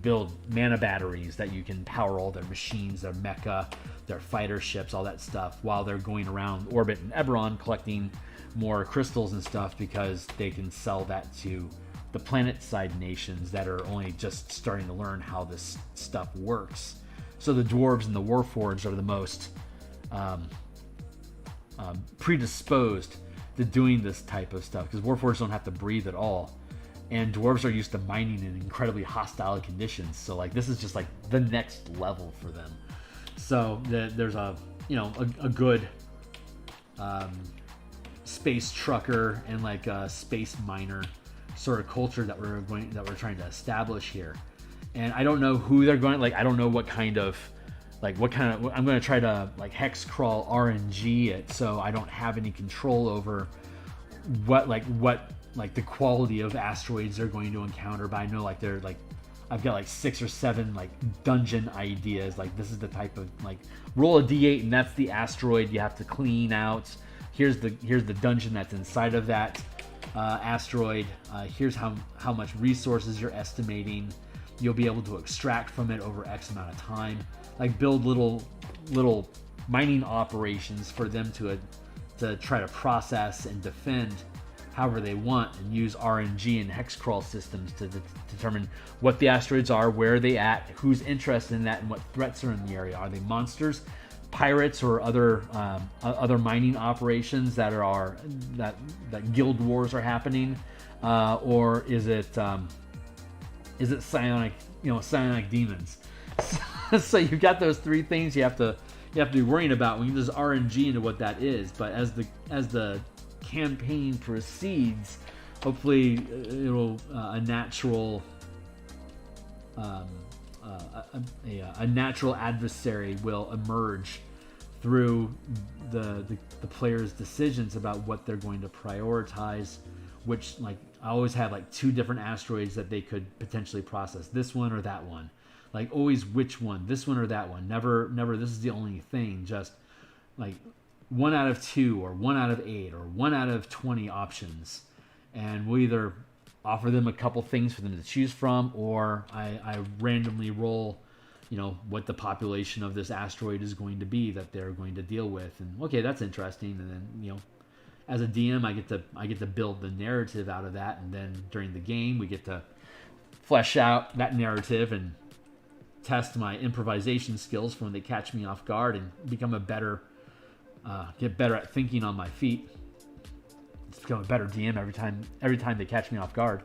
build mana batteries that you can power all their machines, their mecha, their fighter ships, all that stuff, while they're going around orbit in Eberron collecting more crystals and stuff, because they can sell that to the planet side nations that are only just starting to learn how this stuff works. So the dwarves and the warforged are the most predisposed to doing this type of stuff, because warforged don't have to breathe at all, and dwarves are used to mining in incredibly hostile conditions. So like this is just like the next level for them. So there's a good space trucker and like a space miner sort of culture that we're trying to establish here. And I don't know who they're going, like I don't know what kind of I'm going to try to like hex crawl RNG it, so I don't have any control over what the quality of asteroids they're going to encounter. But I know I've got like 6 or 7 like dungeon ideas. Like this is the type of roll a d8 and that's the asteroid you have to clean out. Here's the dungeon that's inside of that asteroid. Here's how much resources you're estimating you'll be able to extract from it over X amount of time. Like build little mining operations for them to try to process and defend however they want, and use RNG and hex crawl systems to determine what the asteroids are, where are they at, who's interested in that, and what threats are in the area. Are they monsters, pirates, or other mining operations that guild wars are happening? or is it psionic, psionic demons? So you've got those three things you have to be worrying about when you just RNG into what that is. But as the campaign proceeds, hopefully it'll a natural adversary will emerge through the player's decisions about what they're going to prioritize. Which, like, I always have like 2 different asteroids that they could potentially process, this one or that one. Like, always which one, this one or that one. Never this is the only thing. Just like 1 out of 2 or 1 out of 8 or 1 out of 20 options, and we'll either offer them a couple things for them to choose from, or I randomly roll, what the population of this asteroid is going to be that they're going to deal with, and okay, that's interesting. And then as a DM, I get to build the narrative out of that, and then during the game we get to flesh out that narrative and test my improvisation skills for when they catch me off guard, and become get better at thinking on my feet. Just become a better DM every time they catch me off guard,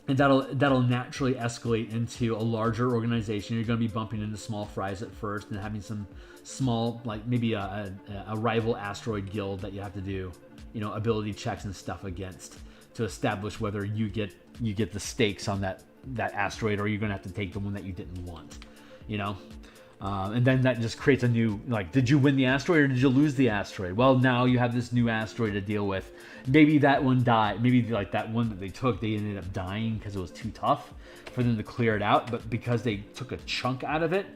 and that'll naturally escalate into a larger organization. You're going to be bumping into small fries at first, and having some small, like maybe a rival asteroid guild that you have to do, ability checks and stuff against to establish whether you get the stakes on that asteroid, or you're going to have to take the one that you didn't want, and then that just creates a new, like, did you win the asteroid or did you lose the asteroid? Well, now you have this new asteroid to deal with. Maybe that one died. Maybe like that one that they took, they ended up dying because it was too tough for them to clear it out. But because they took a chunk out of it,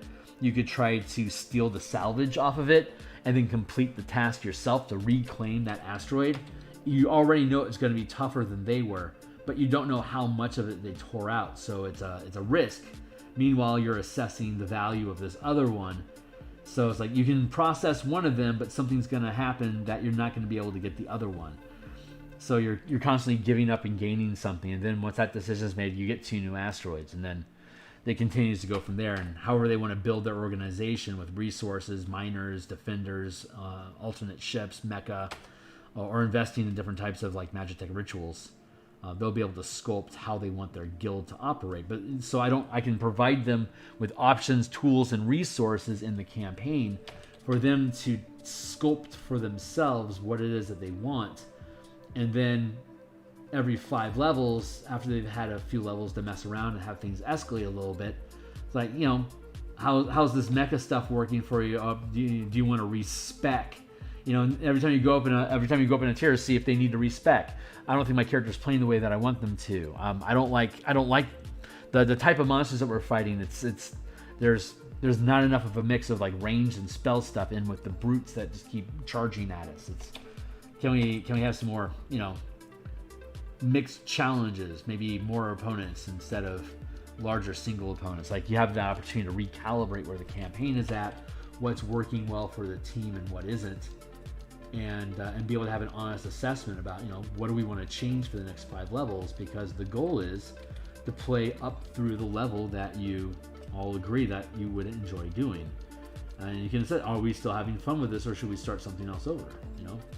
you could try to steal the salvage off of it and then complete the task yourself to reclaim that asteroid. You already know it's going to be tougher than they were, but you don't know how much of it they tore out. So it's a risk. Meanwhile, you're assessing the value of this other one. So it's like you can process one of them, but something's going to happen that you're not going to be able to get the other one. So you're constantly giving up and gaining something. And then once that decision is made, you get 2 new asteroids. And then it continues to go from there. And however they want to build their organization with resources, miners, defenders, alternate ships, mecha, or investing in different types of like Magitech rituals. They'll be able to sculpt how they want their guild to operate. But so I can provide them with options, tools, and resources in the campaign for them to sculpt for themselves what it is that they want. And then every 5 levels, after they've had a few levels to mess around and have things escalate a little bit, it's like, how's this mecha stuff working for you? Do you want to respec? Every time you go up in a tier, see if they need to respec. I don't think my character's playing the way that I want them to. I don't like the type of monsters that we're fighting. There's not enough of a mix of like range and spell stuff in with the brutes that just keep charging at us. Can we have some more mixed challenges, maybe more opponents instead of larger single opponents? Like, you have the opportunity to recalibrate where the campaign is at, what's working well for the team and what isn't. And be able to have an honest assessment about, what do we want to change for the next 5 levels, because the goal is to play up through the level that you all agree that you would enjoy doing. And you can say, are we still having fun with this, or should we start something else over?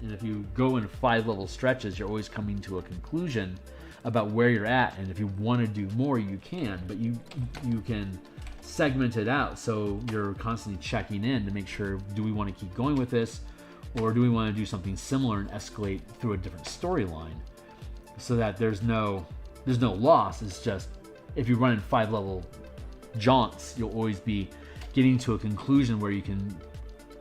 And if you go in 5 level stretches, you're always coming to a conclusion about where you're at. And if you want to do more, you can, but you can segment it out so you're constantly checking in to make sure, do we want to keep going with this? Or do we want to do something similar and escalate through a different storyline, so that there's no loss? It's just, if you run in 5 level jaunts, you'll always be getting to a conclusion where you can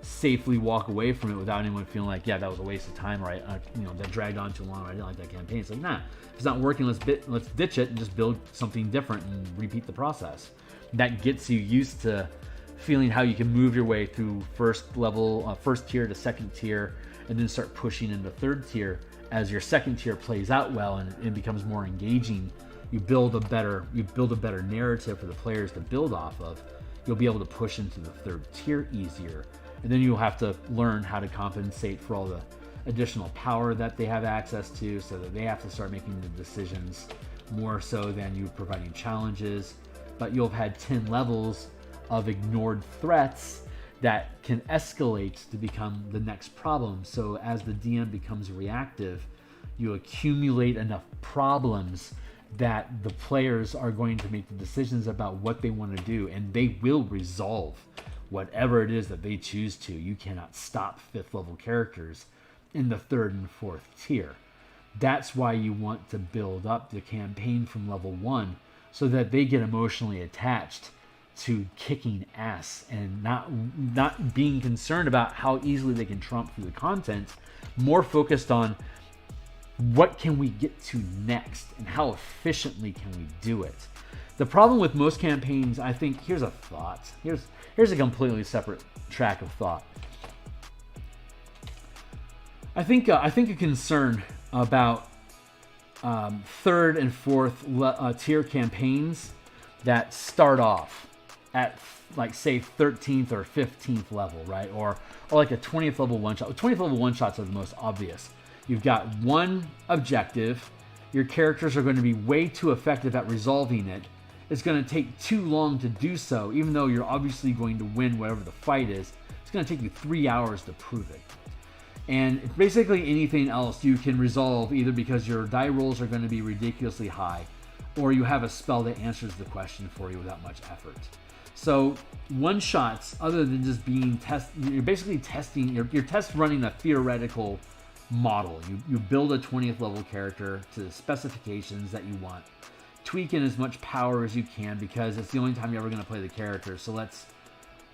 safely walk away from it without anyone feeling like, yeah, that was a waste of time, or that dragged on too long, or I didn't like that campaign. It's like, nah, if it's not working, let's ditch it and just build something different and repeat the process. That gets you used to feeling how you can move your way through first tier to second tier, and then start pushing into third tier. As your second tier plays out well and it becomes more engaging, you build a better narrative for the players to build off of. You'll be able to push into the third tier easier, and then you'll have to learn how to compensate for all the additional power that they have access to, so that they have to start making the decisions more so than you providing challenges. But you'll have had 10 levels of ignored threats that can escalate to become the next problem. So as the DM becomes reactive, you accumulate enough problems that the players are going to make the decisions about what they want to do, and they will resolve whatever it is that they choose to. You cannot stop 5th level characters in the 3rd and 4th tier. That's why you want to build up the campaign from level 1 so that they get emotionally attached to kicking ass and not being concerned about how easily they can trump through the content, more focused on what can we get to next and how efficiently can we do it. The problem with most campaigns, I think, here's a thought. Here's a completely separate track of thought. I think a concern about 3rd and 4th tier campaigns that start off at, like, say 13th or 15th level, right? Or like a 20th level one shot. 20th level one shots are the most obvious. You've got one objective. Your characters are going to be way too effective at resolving it. It's going to take too long to do so, even though you're obviously going to win whatever the fight is. It's going to take you 3 hours to prove it. And basically anything else you can resolve either because your die rolls are going to be ridiculously high, or you have a spell that answers the question for you without much effort. So one-shots, other than just being you're basically testing, you're test running a theoretical model. You build a 20th level character to the specifications that you want. Tweak in as much power as you can because it's the only time you're ever going to play the character. So let's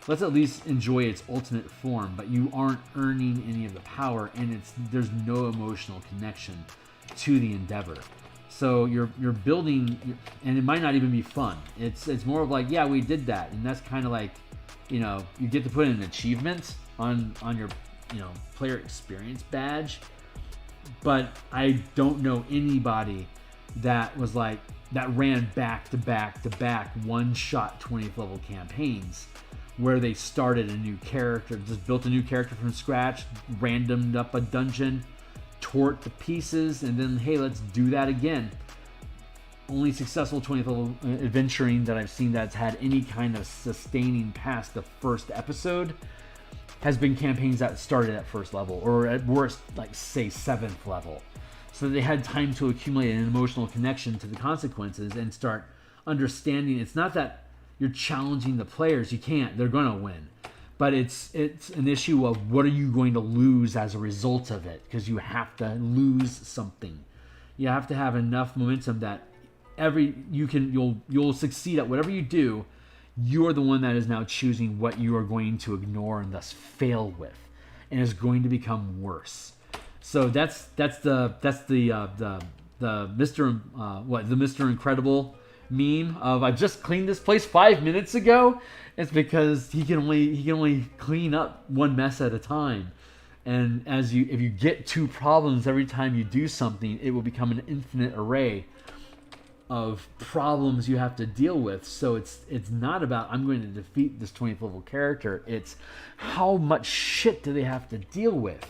at least enjoy its ultimate form, but you aren't earning any of the power, and there's no emotional connection to the endeavor. So you're building, and it might not even be fun. It's more of like, yeah, we did that, and that's kind of like, you get to put in an achievement on your player experience badge. But I don't know anybody that ran back to back one-shot 20th level campaigns where they started a new character, just built a new character from scratch, randomed up a dungeon, tore it to pieces, and then, hey, let's do that again. Only successful 20th level adventuring that I've seen that's had any kind of sustaining past the first episode has been campaigns that started at 1st level, or at worst, like, say, 7th level. So they had time to accumulate an emotional connection to the consequences and start understanding. It's not that you're challenging the players. You can't. They're going to win. But it's an issue of what are you going to lose as a result of it, because you have to lose something. You have to have enough momentum that you'll succeed at whatever you do. You're the one that is now choosing what you are going to ignore and thus fail with, and is going to become worse. So that's the Mr. Incredible meme of I just cleaned this place 5 minutes ago. It's because he can only clean up one mess at a time. And if you get 2 problems every time you do something, it will become an infinite array of problems you have to deal with. So it's not about I'm going to defeat this 20th level character. It's how much shit do they have to deal with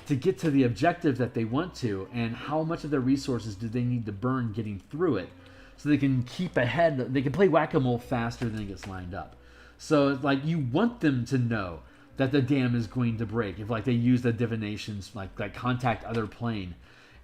to get to the objective that they want to, and how much of their resources do they need to burn getting through it so they can keep ahead. They can play whack-a-mole faster than it gets lined up. So it's like you want them to know that the dam is going to break. If, like, they use the divinations, like contact other plane,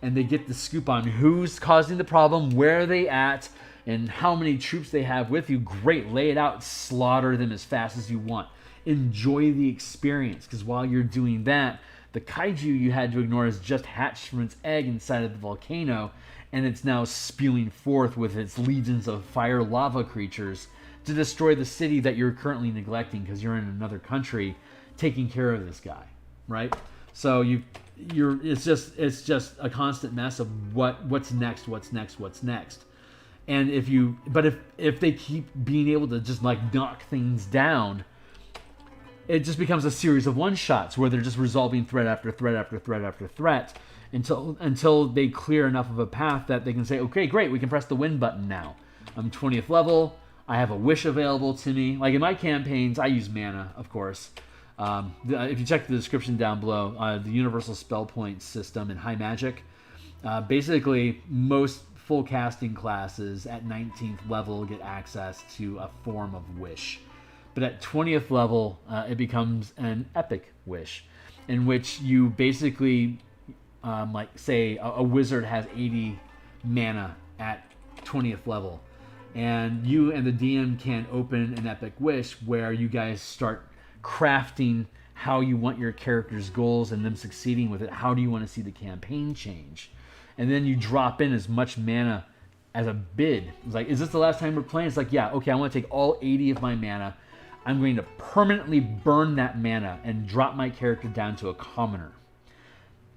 and they get the scoop on who's causing the problem, where are they at, and how many troops they have with you. Great, lay it out, slaughter them as fast as you want. Enjoy the experience, because while you're doing that, the kaiju you had to ignore has just hatched from its egg inside of the volcano, and it's now spewing forth with its legions of fire lava creatures to destroy the city that you're currently neglecting because you're in another country taking care of this guy, right? So it's just a constant mess of what's next. And if they keep being able to just like knock things down, it just becomes a series of one-shots where they're just resolving threat after threat after threat after threat until they clear enough of a path that they can say, okay, great, we can press the win button now. I'm 20th level. I have a wish available to me. Like in my campaigns, I use mana, of course. If you check the description down below, the universal spell point system in high magic, basically most full casting classes at 19th level get access to a form of wish. But at 20th level, it becomes an epic wish, in which you basically like say a wizard has 80 mana at 20th level, and you and the DM can open an epic wish where you guys start crafting how you want your character's goals and them succeeding with it. How do you want to see the campaign change? And then you drop in as much mana as a bid. It's like, is this the last time we're playing? It's like, yeah, okay, I want to take all 80 of my mana. I'm going to permanently burn that mana and drop my character down to a commoner.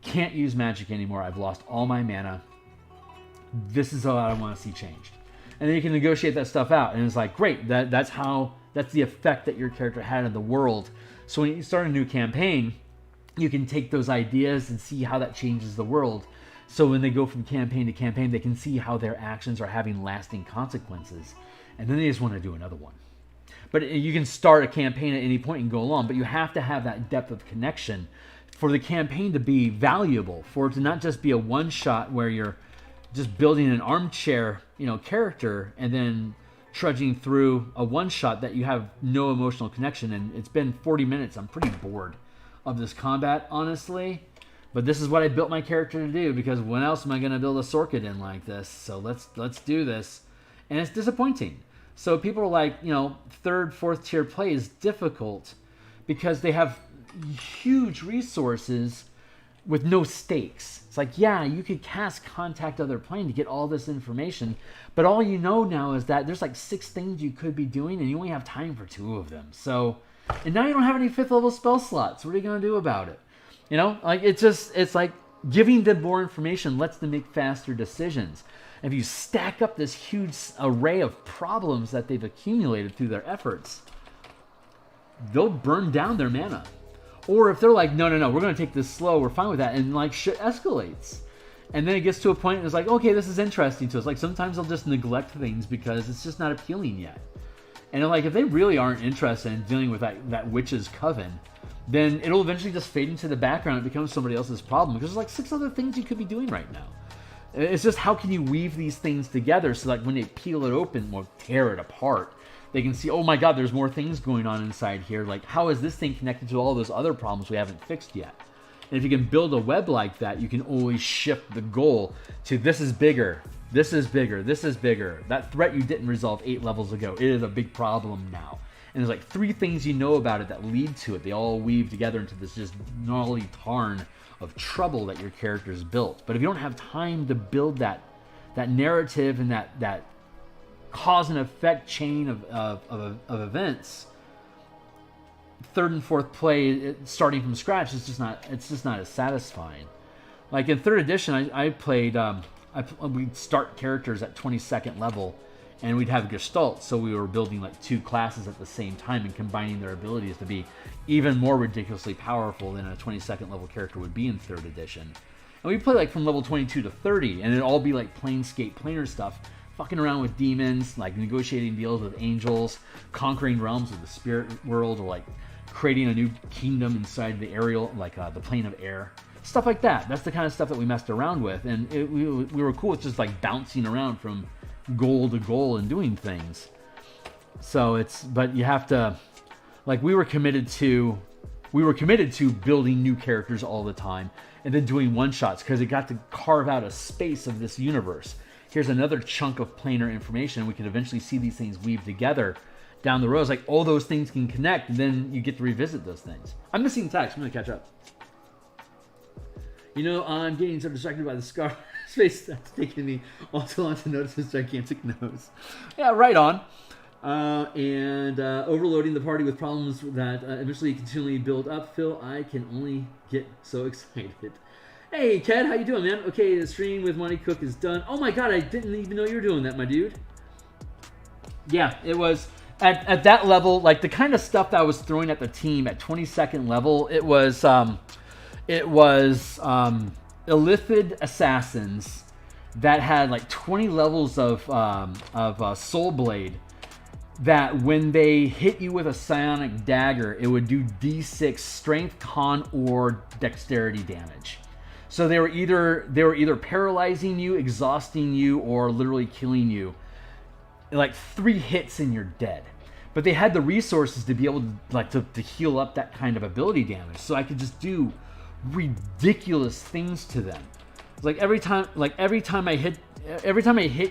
Can't use magic anymore. I've lost all my mana. This is what I want to see changed. And then you can negotiate that stuff out. And it's like, great, that's the effect that your character had in the world. So when you start a new campaign, you can take those ideas and see how that changes the world. So when they go from campaign to campaign, they can see how their actions are having lasting consequences. And then they just want to do another one. But you can start a campaign at any point and go along, but you have to have that depth of connection for the campaign to be valuable, for it to not just be a one-shot where you're just building an armchair, character and then trudging through a one-shot that you have no emotional connection. And it's been 40 minutes. I'm pretty bored of this combat, honestly. But this is what I built my character to do, because when else am I going to build a Sorkid in like this? So let's do this. And it's disappointing. So people are like, third, fourth tier play is difficult because they have huge resources with no stakes. It's like, yeah, you could cast Contact Other Plane to get all this information, but all you know now is that there's like 6 things you could be doing and you only have time for 2 of them. So, and now you don't have any 5th level spell slots. What are you going to do about it? It's like giving them more information lets them make faster decisions. If you stack up this huge array of problems that they've accumulated through their efforts, they'll burn down their mana. Or if they're like, no, we're going to take this slow, we're fine with that, and like shit escalates. And then it gets to a point and it's like, okay, this is interesting to us. Like sometimes they'll just neglect things because it's just not appealing yet. And like if they really aren't interested in dealing with that witch's coven, then it'll eventually just fade into the background. It becomes somebody else's problem because there's like 6 other things you could be doing right now. It's just how can you weave these things together so that when they peel it open or tear it apart, they can see, oh my god, there's more things going on inside here. Like, how is this thing connected to all those other problems we haven't fixed yet? And if you can build a web like that, you can always shift the goal to this is bigger, this is bigger, this is bigger. That threat you didn't resolve 8 levels ago, it is a big problem now. And there's like 3 things you know about it that lead to it. They all weave together into this just gnarly tarn of trouble that your character's built. But if you don't have time to build that narrative and that cause and effect chain of events, 3rd and 4th play starting from scratch is just not as satisfying. Like in 3rd edition, I played we'd start characters at 22nd level and we'd have Gestalt, so we were building like 2 classes at the same time and combining their abilities to be even more ridiculously powerful than a 22nd level character would be in 3rd edition. And we play like from level 22 to 30, and it'd all be like planescape planar stuff, fucking around with demons, like negotiating deals with angels, conquering realms of the spirit world, or like creating a new kingdom inside the aerial, like the plane of air. Stuff like that. That's the kind of stuff that we messed around with, and we were cool with just like bouncing around from goal to goal and doing things. So but you have to, like, we were committed to building new characters all the time and then doing one-shots because it got to carve out a space of this universe. Here's another chunk of planar information. We can eventually see these things weave together down the road. It's like all those things can connect, and then you get to revisit those things. I'm missing text. I'm going to catch up. I'm getting so distracted by the scar space that's taking me all too long to notice his gigantic nose. Yeah, right on. And overloading the party with problems that eventually continually build up. Phil, I can only get so excited. Hey, Ken, how you doing, man? Okay, the stream with Money Cook is done. Oh my god, I didn't even know you were doing that, my dude. Yeah, it was at that level, like the kind of stuff that I was throwing at the team at 22nd level. It was illithid assassins that had like 20 levels of Soul Blade. That when they hit you with a psionic dagger, it would do D6 strength, con, or dexterity damage. So they were either paralyzing you, exhausting you, or literally killing you. Like 3 hits and you're dead. But they had the resources to be able to heal up that kind of ability damage. So I could just do ridiculous things to them. It's like every time I hit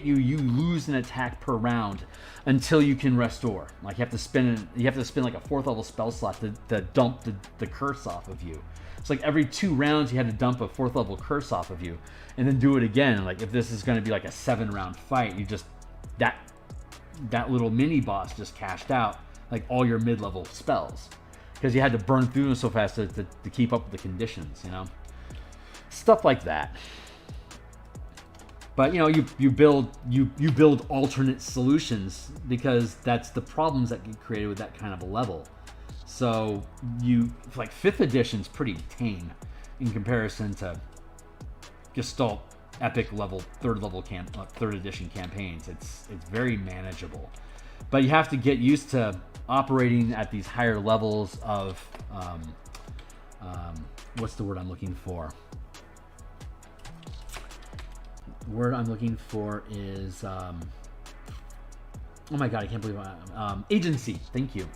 you, you lose an attack per round until you can restore. Like you have to spend like a 4th level spell slot to dump the curse off of you. It's like every 2 rounds you had to dump a 4th level curse off of you, and then do it again. Like if this is going to be like a 7-round fight, you just that little mini boss just cashed out like all your mid-level spells because you had to burn through them so fast to keep up with the conditions, you know, stuff like that. But you know, you build alternate solutions because that's the problems that get created with that kind of a level. So like 5th edition's pretty tame in comparison to Gestalt epic level 3rd edition campaigns. It's very manageable, but you have to get used to operating at these higher levels of what's the word I'm looking for? The word I'm looking for is oh my god, I can't believe agency. Thank you.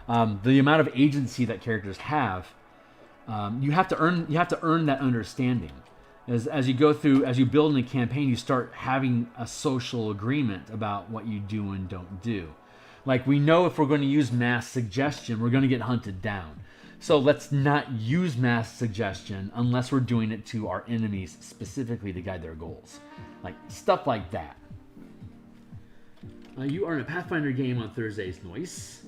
The amount of agency that characters have, you have to earn that understanding. As you build in a campaign, you start having a social agreement about what you do and don't do. Like we know if we're going to use mass suggestion, we're going to get hunted down. So let's not use mass suggestion unless we're doing it to our enemies specifically to guide their goals. Like stuff like that. You are in a Pathfinder game on Thursdays, noise.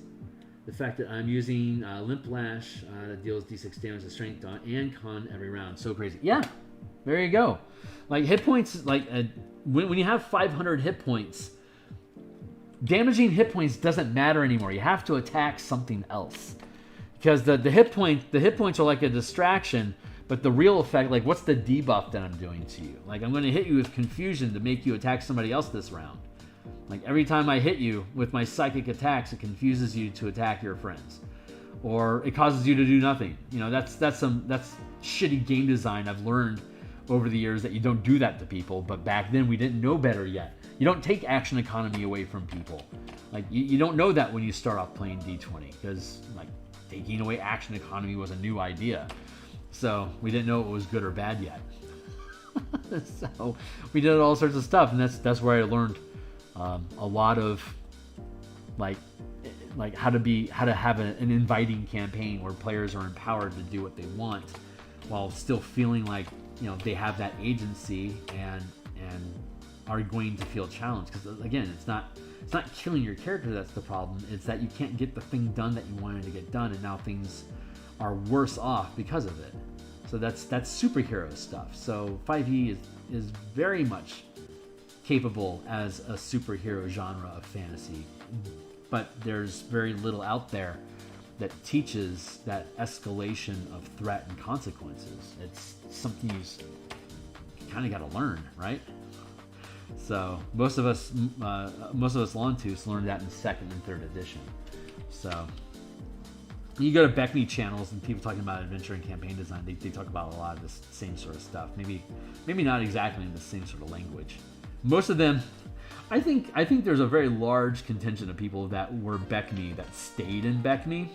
The fact that I'm using Limp Lash that deals d6 damage to strength and con every round. So crazy. Yeah, there you go. Like hit points, like when you have 500 hit points, damaging hit points doesn't matter anymore. You have to attack something else. Because the hit points are like a distraction, but the real effect, like what's the debuff that I'm doing to you? Like I'm going to hit you with confusion to make you attack somebody else this round. Like every time I hit you with my psychic attacks, it confuses you to attack your friends, or it causes you to do nothing. You know, that's shitty game design. I've learned over the years that you don't do that to people, but back then we didn't know better yet. You don't take action economy away from people. Like you don't know that when you start off playing D20, because like taking away action economy was a new idea. So we didn't know it was good or bad yet. So we did all sorts of stuff, and that's where I learned a lot of like how to have an inviting campaign where players are empowered to do what they want while still feeling like, you know, they have that agency and are going to feel challenged. Because again, it's not killing your character that's the problem. It's that you can't get the thing done that you wanted to get done, and now things are worse off because of it. So that's superhero stuff. So 5e is very much capable as a superhero genre of fantasy, but there's very little out there that teaches that escalation of threat and consequences. It's something you kind of got to learn, right? So most of us Lontus learned that in 2nd and 3rd edition. So you go to Beckney channels and people talking about adventure and campaign design, they talk about a lot of this same sort of stuff. Maybe not exactly in the same sort of language. Most of them, I think there's a very large contingent of people that were Beckney that stayed in Beckney.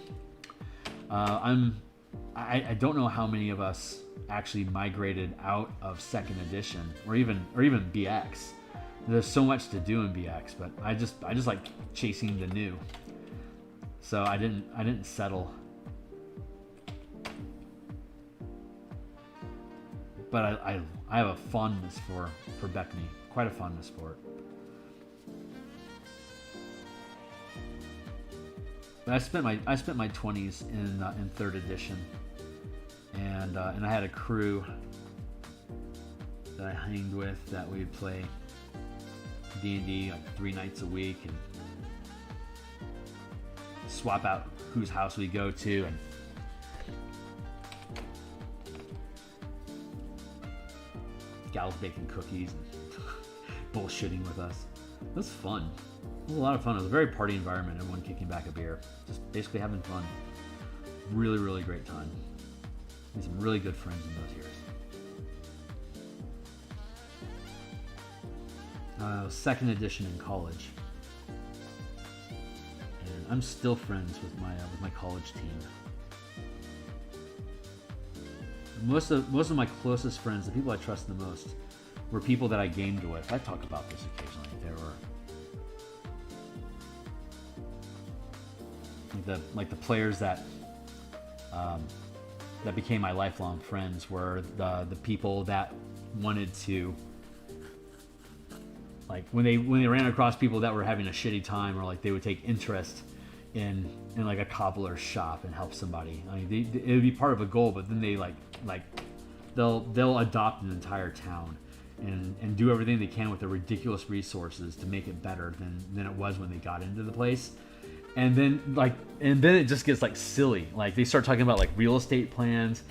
I don't know how many of us actually migrated out of 2nd edition or even BX. There's so much to do in BX, but I just like chasing the new. So I didn't settle. But I have a fondness for Beckney. Quite a fondness for it. But I spent my 20s in 3rd edition, and I had a crew that I hanged with that we'd play D&D like 3 nights a week and swap out whose house we go to and Gal's baking cookies and bullshitting with us. It was fun. It was a lot of fun. It was a very party environment. Everyone kicking back a beer, just basically having fun. Really, really great time. Made some really good friends in those years. 2nd edition in college, and I'm still friends with my college team. most of my closest friends, the people I trust the most, were people that I gamed with. I talk about this occasionally. There were the players that that became my lifelong friends were the people that wanted to, like, when they ran across people that were having a shitty time, or like they would take interest in like a cobbler's shop and help somebody. I mean, it would be part of a goal, but then they they'll adopt an entire town and do everything they can with the ridiculous resources to make it better than it was when they got into the place. And then it just gets like silly. Like they start talking about like real estate plans,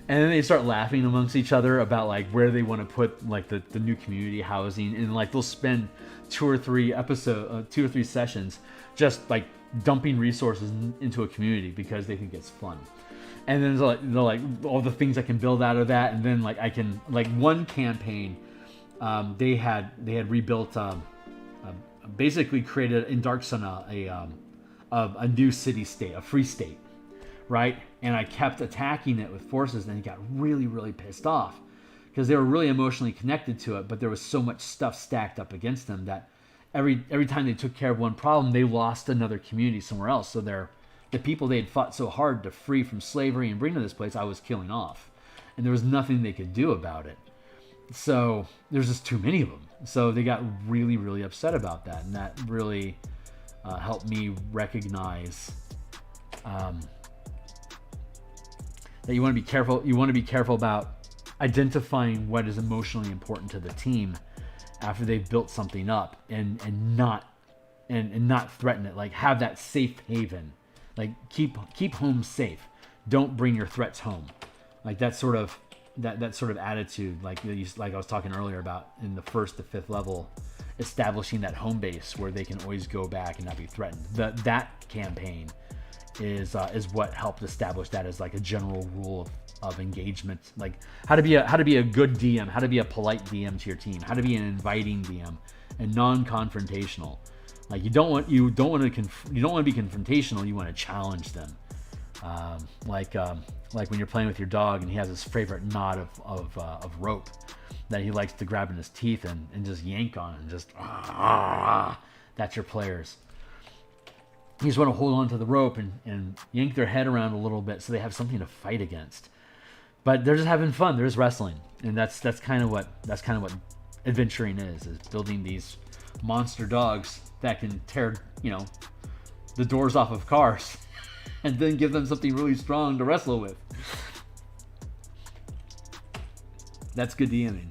and then they start laughing amongst each other about like where they want to put like the new community housing, and like they'll spend 2 or 3 sessions just like dumping resources into a community because they think it's fun. And then they're like all the things I can build out of that, and then like I can, like, one campaign, they had rebuilt, basically created in Dark Sun a new city state, a free state, right? And I kept attacking it with forces, and he got really, really pissed off because they were really emotionally connected to it, but there was so much stuff stacked up against them that every time they took care of one problem, they lost another community somewhere else. So the people they had fought so hard to free from slavery and bring to this place, I was killing off, and there was nothing they could do about it. So there's just too many of them. So they got really, really upset about that, and that really helped me recognize that you want to be careful. You want to be careful about identifying what is emotionally important to the team after they've built something up, and not threaten it. Like, have that safe haven. Like, keep home safe. Don't bring your threats home. Like that sort of attitude. Like I was talking earlier about in the 1st to 5th level, establishing that home base where they can always go back and not be threatened. That campaign is what helped establish that as like a general rule of engagement. Like how to be a good DM, how to be a polite DM to your team, how to be an inviting DM and non-confrontational. Like you don't want to be confrontational. You want to challenge them. Like when you're playing with your dog and he has his favorite knot of rope that he likes to grab in his teeth and just yank on, and just that's your players. You just want to hold on to the rope and yank their head around a little bit so they have something to fight against. But they're just having fun. They're just wrestling, and that's kind of what adventuring is building these monster dogs that can tear the doors off of cars and then give them something really strong to wrestle with. That's good DMing,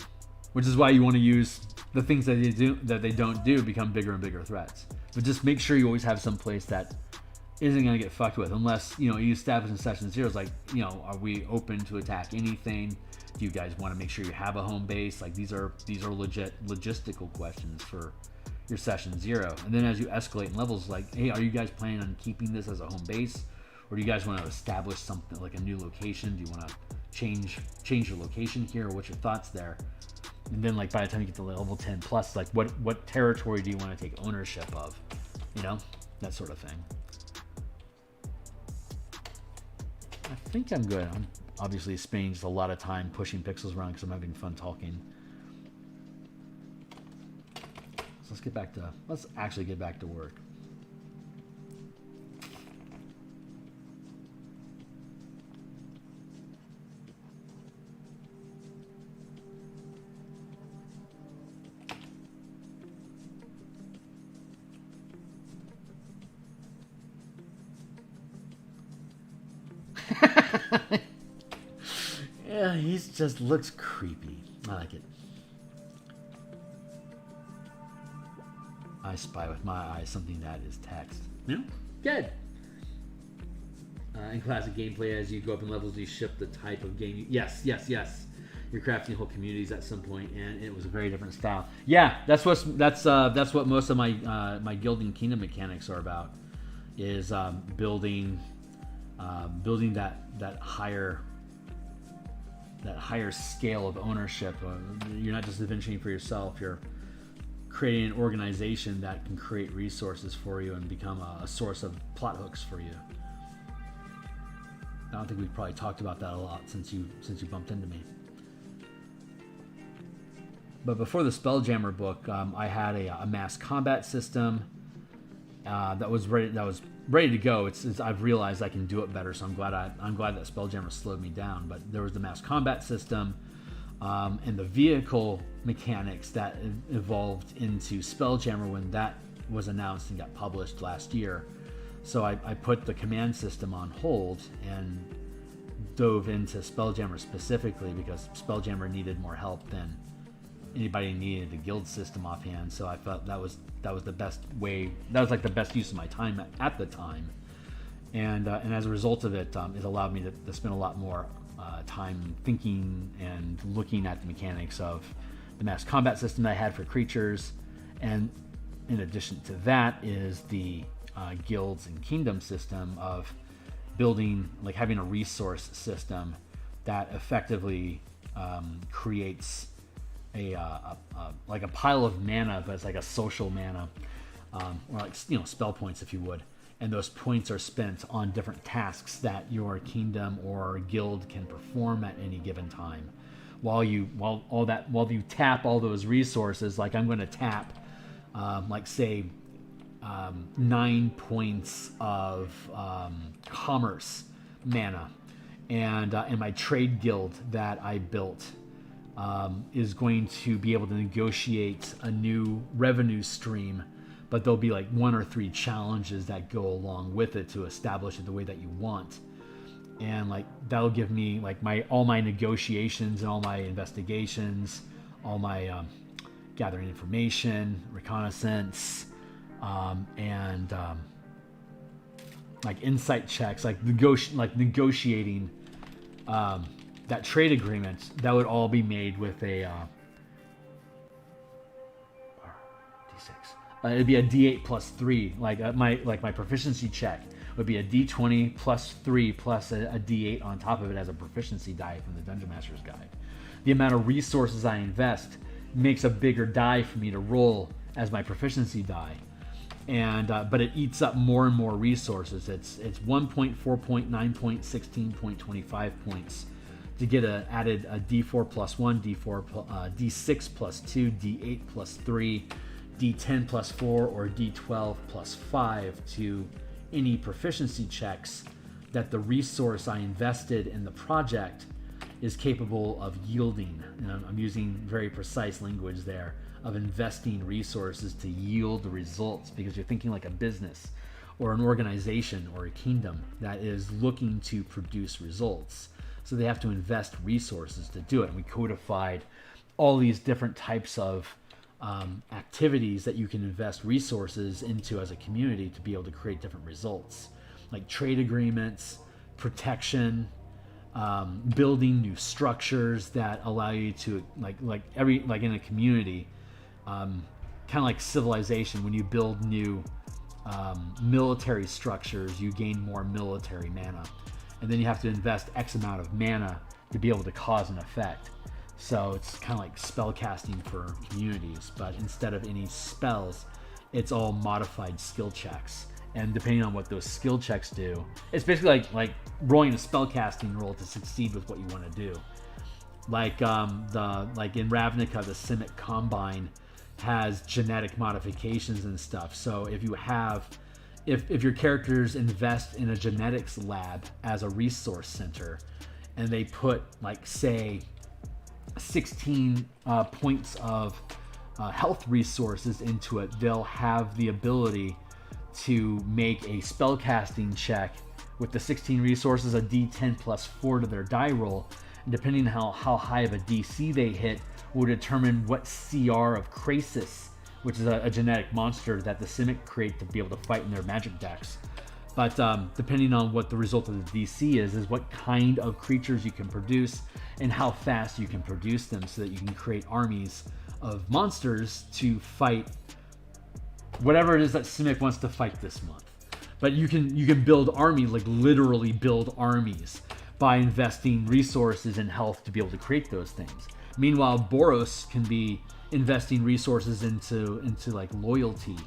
which is why you want to use the things that they don't do become bigger and bigger threats. But just make sure you always have some place that isn't going to get fucked with, unless you establish in session 0. It's like, are we open to attack anything? Do you guys want to make sure you have a home base? Like these are legit logistical questions for your session 0. And then as you escalate in levels, like, hey, are you guys planning on keeping this as a home base, or do you guys want to establish something like a new location? Do you want to change your location here, or what's your thoughts there? And then like by the time you get to level 10 plus, like what territory do you want to take ownership of? That sort of thing. I think I'm good. I'm obviously spending just a lot of time pushing pixels around because I'm having fun talking. So let's actually get back to work. Yeah, he just looks creepy. I like it. I spy with my eyes something that is text. Good. In classic gameplay, as you go up in levels, you shift the type of game. Yes. You're crafting whole communities at some point, and it was a very different style. Yeah, that's what most of my my Guild and Kingdom mechanics are about. Is building that higher scale of ownership. You're not just adventuring for yourself. You're creating an organization that can create resources for you and become a source of plot hooks for you. I don't think we've probably talked about that a lot since you bumped into me. But before the Spelljammer book, I had a mass combat system that was ready to go. I've realized I can do it better, so I'm glad that Spelljammer slowed me down. But there was the mass combat system and the vehicle mechanics that evolved into Spelljammer when that was announced and got published last year. So I put the command system on hold and dove into Spelljammer specifically because Spelljammer needed more help than anybody needed the guild system offhand. So I felt that was the best way. That was like the best use of my time at the time, and as a result of it, it allowed me to spend a lot more time thinking and looking at the mechanics of the mass combat system that I had for creatures, and in addition to that is the guilds and kingdom system of building, like having a resource system that effectively creates like a pile of mana, but it's like a social mana, or like spell points, if you would. And those points are spent on different tasks that your kingdom or guild can perform at any given time. While you tap all those resources, like I'm going to tap, like say, 9 points of commerce mana, and my trade guild that I built is going to be able to negotiate a new revenue stream, but there'll be like 1 or 3 challenges that go along with it to establish it the way that you want. And like that'll give me like all my negotiations and all my investigations, all my gathering information, reconnaissance, and like insight checks, like negotiating that trade agreement. That would all be made with a D6. It'd be a D8 plus 3. Like my proficiency check would be a D20 plus 3 plus a D8 on top of it as a proficiency die from the Dungeon Master's Guide. The amount of resources I invest makes a bigger die for me to roll as my proficiency die, and but it eats up more and more resources. It's 1 point, 4 point, 9 point, 16 point, 25 points to get added a D4 plus 1, D6 plus 2, D8 plus 3, D10 plus 4, or D12 plus 5 to any proficiency checks that the resource I invested in the project is capable of yielding. And I'm using very precise language there, of investing resources to yield results, because you're thinking like a business or an organization or a kingdom that is looking to produce results. So they have to invest resources to do it. And we codified all these different types of activities that you can invest resources into as a community to be able to create different results, like trade agreements, protection, building new structures that allow you to like in a community, kind of like civilization. When you build new military structures, you gain more military mana, and then you have to invest X amount of mana to be able to cause an effect. So it's kind of like spell casting for communities, but instead of any spells, it's all modified skill checks. And depending on what those skill checks do, it's basically like rolling a spell casting roll to succeed with what you want to do. Like in Ravnica, the Simic Combine has genetic modifications and stuff. So if you have, if your characters invest in a genetics lab as a resource center, and they put like say 16 points of health resources into it, they'll have the ability to make a spellcasting check with the 16 resources, a D10 plus 4 to their die roll. And depending on how high of a DC they hit will determine what CR of Krasis, which is a genetic monster that the Simic create to be able to fight in their magic decks. But depending on what the result of the DC is what kind of creatures you can produce and how fast you can produce them, so that you can create armies of monsters to fight whatever it is that Simic wants to fight this month. But you can build armies, like literally build armies, by investing resources and health to be able to create those things. Meanwhile, Boros can be investing resources into like loyalty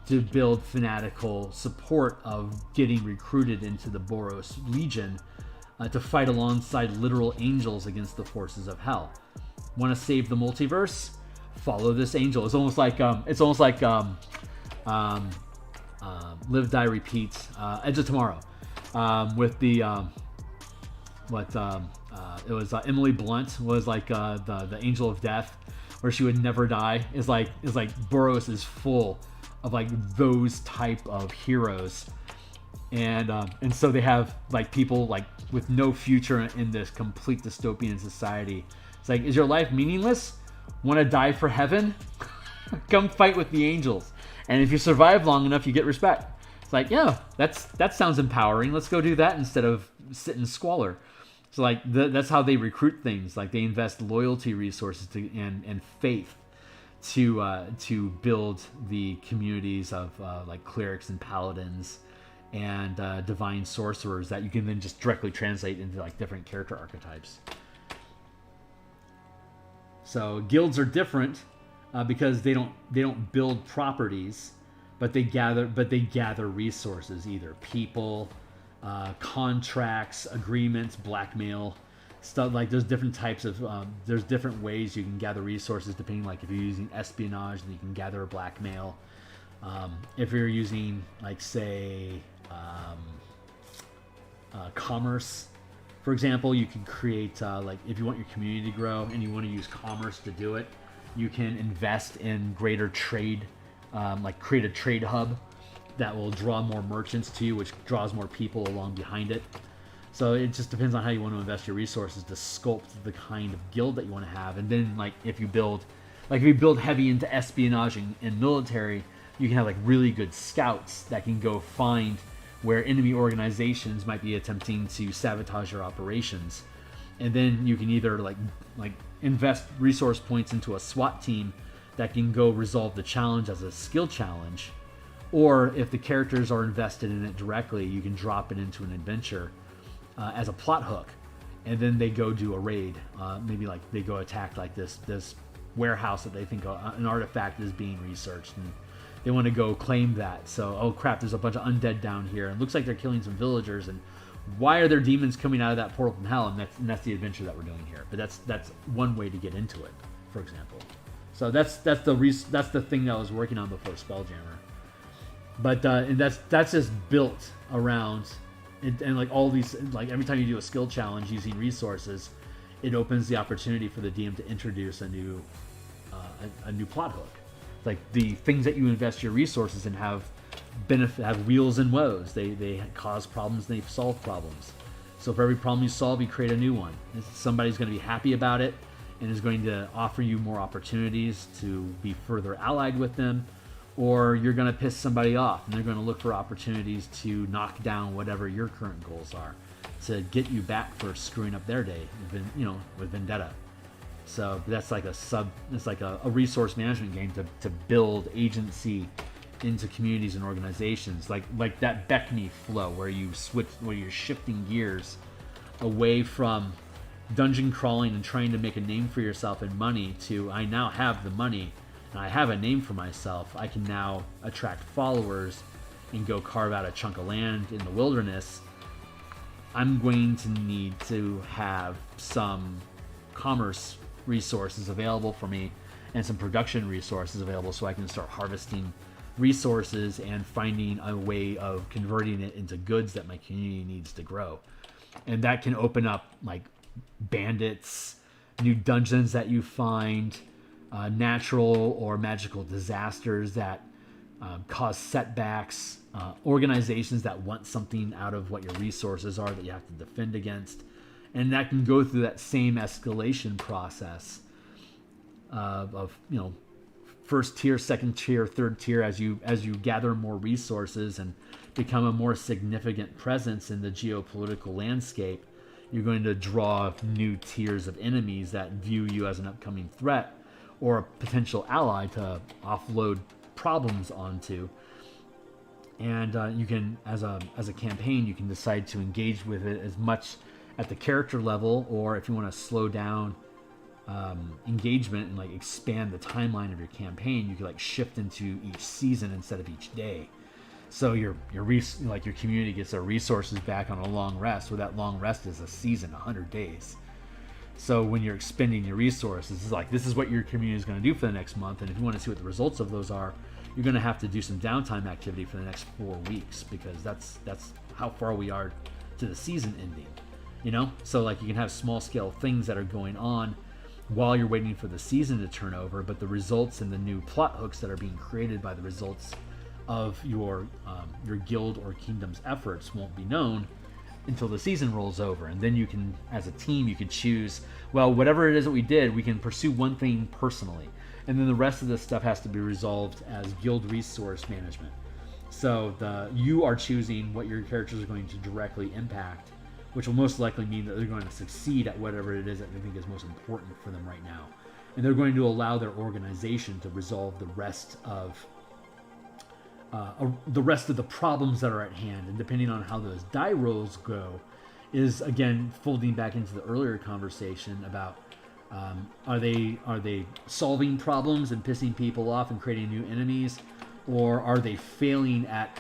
to build fanatical support of getting recruited into the Boros Legion, to fight alongside literal angels against the forces of hell. Want to save the multiverse? Follow this angel. It's almost like Live, Die, Repeat, Edge of Tomorrow, with the it was Emily Blunt was like the angel of death, where she would never die. Is like Boros is full of like those type of heroes, and so they have like people like with no future in this complete dystopian society. It's like, is your life meaningless? Want to die for heaven? Come fight with the angels, and if you survive long enough, you get respect. It's like, yeah, that sounds empowering. Let's go do that instead of sit in squalor. So like that's how they recruit things. Like they invest loyalty resources and faith to build the communities of like clerics and paladins and divine sorcerers that you can then just directly translate into like different character archetypes. So guilds are different because they don't build properties, but they gather resources, either people, contracts, agreements, blackmail, stuff. Like there's different types of there's different ways you can gather resources depending. Like if you're using espionage, then you can gather blackmail. If you're using like say commerce, for example, you can create like if you want your community to grow and you want to use commerce to do it, you can invest in greater trade, like create a trade hub that will draw more merchants to you, which draws more people along behind it. So it just depends on how you want to invest your resources to sculpt the kind of guild that you want to have. And then like if you build heavy into espionage and military, you can have like really good scouts that can go find where enemy organizations might be attempting to sabotage your operations. And then you can either like invest resource points into a SWAT team that can go resolve the challenge as a skill challenge. Or if the characters are invested in it directly, you can drop it into an adventure as a plot hook, and then they go do a raid. Maybe like they go attack like this warehouse that they think an artifact is being researched, and they want to go claim that. So, oh crap, there's a bunch of undead down here, and it looks like they're killing some villagers. And why are there demons coming out of that portal from hell? And that's the adventure that we're doing here. But that's one way to get into it, for example. So that's the thing that I was working on before Spelljammer. But and that's just built around, and like all these, like every time you do a skill challenge using resources, it opens the opportunity for the DM to introduce a new plot hook. Like the things that you invest your resources in have wheels and woes. They cause problems, they solve problems. So for every problem you solve, you create a new one. Somebody's going to be happy about it and is going to offer you more opportunities to be further allied with them. Or you're going to piss somebody off, and they're going to look for opportunities to knock down whatever your current goals are, to get you back for screwing up their day, with vendetta. So that's like it's like a resource management game to build agency into communities and organizations, like that Beckney flow where you're shifting gears away from dungeon crawling and trying to make a name for yourself and money to, I now have the money and I have a name for myself. I can now attract followers and go carve out a chunk of land in the wilderness. I'm going to need to have some commerce resources available for me and some production resources available so I can start harvesting resources and finding a way of converting it into goods that my community needs to grow. And that can open up like bandits, new dungeons that you find, natural or magical disasters that cause setbacks, organizations that want something out of what your resources are that you have to defend against, and that can go through that same escalation process of first tier, second tier, third tier as you gather more resources and become a more significant presence in the geopolitical landscape. You're going to draw new tiers of enemies that view you as an upcoming threat or a potential ally to offload problems onto. And you can, as a campaign, you can decide to engage with it as much at the character level, or if you want to slow down engagement and like expand the timeline of your campaign, you can like shift into each season instead of each day. So your community gets their resources back on a long rest, where that long rest is a season, 100 days. So when you're expending your resources, it's like, this is what your community is going to do for the next month, and if you want to see what the results of those are, you're going to have to do some downtime activity for the next 4 weeks, because that's how far we are to the season ending, you know? So like, you can have small scale things that are going on while you're waiting for the season to turn over, but the results and the new plot hooks that are being created by the results of your guild or kingdom's efforts won't be known until the season rolls over. And then you can, as a team, you can choose, well, whatever it is that we did, we can pursue one thing personally, and then the rest of this stuff has to be resolved as guild resource management. So you are choosing what your characters are going to directly impact, which will most likely mean that they're going to succeed at whatever it is that they think is most important for them right now. And they're going to allow their organization to resolve the rest of the problems that are at hand. And depending on how those die rolls go, is again folding back into the earlier conversation about are they solving problems and pissing people off and creating new enemies, or are they failing at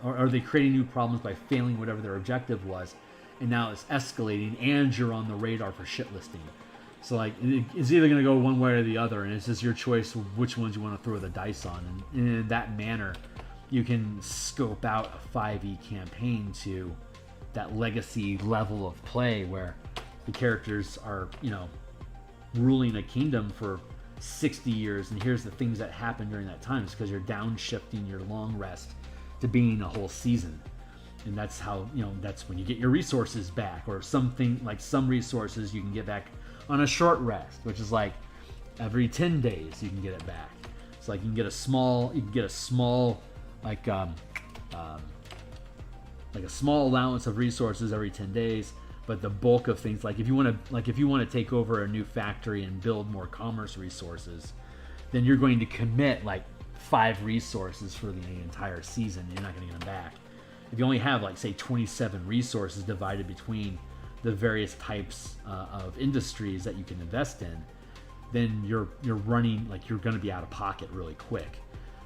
or are they creating new problems by failing whatever their objective was, and now it's escalating and you're on the radar for shit listing. So like, it's either going to go one way or the other, and it's just your choice which ones you want to throw the dice on. And in that manner, you can scope out a 5e campaign to that legacy level of play where the characters are, you know, ruling a kingdom for 60 years, and here's the things that happen during that time. It's because you're downshifting your long rest to being a whole season. And that's how, you know, that's when you get your resources back, or something like some resources you can get back on a short rest, which is like every 10 days you can get it back. So like, you can get a small like a small allowance of resources every 10 days, but the bulk of things, like if you want to take over a new factory and build more commerce resources, then you're going to commit like 5 resources for the entire season. You're not going to get them back. If you only have, like, say 27 resources divided between the various types of industries that you can invest in, then you're running, like, you're going to be out of pocket really quick.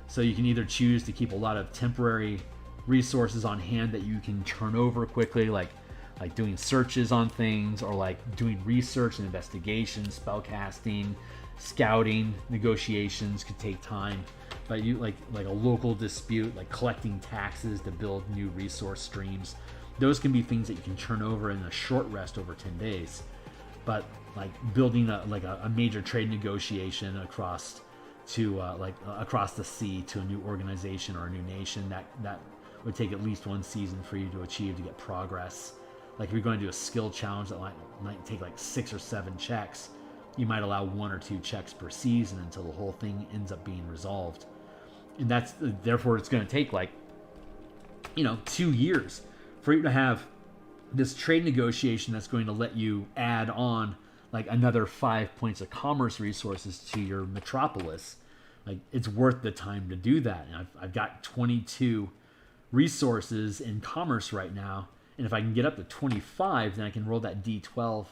So you can either choose to keep a lot of temporary resources on hand that you can turn over quickly, like doing searches on things, or like doing research and investigation, spellcasting, scouting. Negotiations could take time, but you like a local dispute, like collecting taxes to build new resource streams. Those can be things that you can turn over in a short rest over 10 days. But like building a major trade negotiation across the sea to a new organization or a new nation, that would take at least 1 season for you to achieve to get progress. Like if you're going to do a skill challenge that might take like 6 or 7 checks, you might allow 1 or 2 checks per season until the whole thing ends up being resolved. And therefore it's going to take 2 years for you to have this trade negotiation that's going to let you add on like another 5 points of commerce resources to your metropolis. Like, it's worth the time to do that. And I've got 22 resources in commerce right now, and if I can get up to 25, then I can roll that D12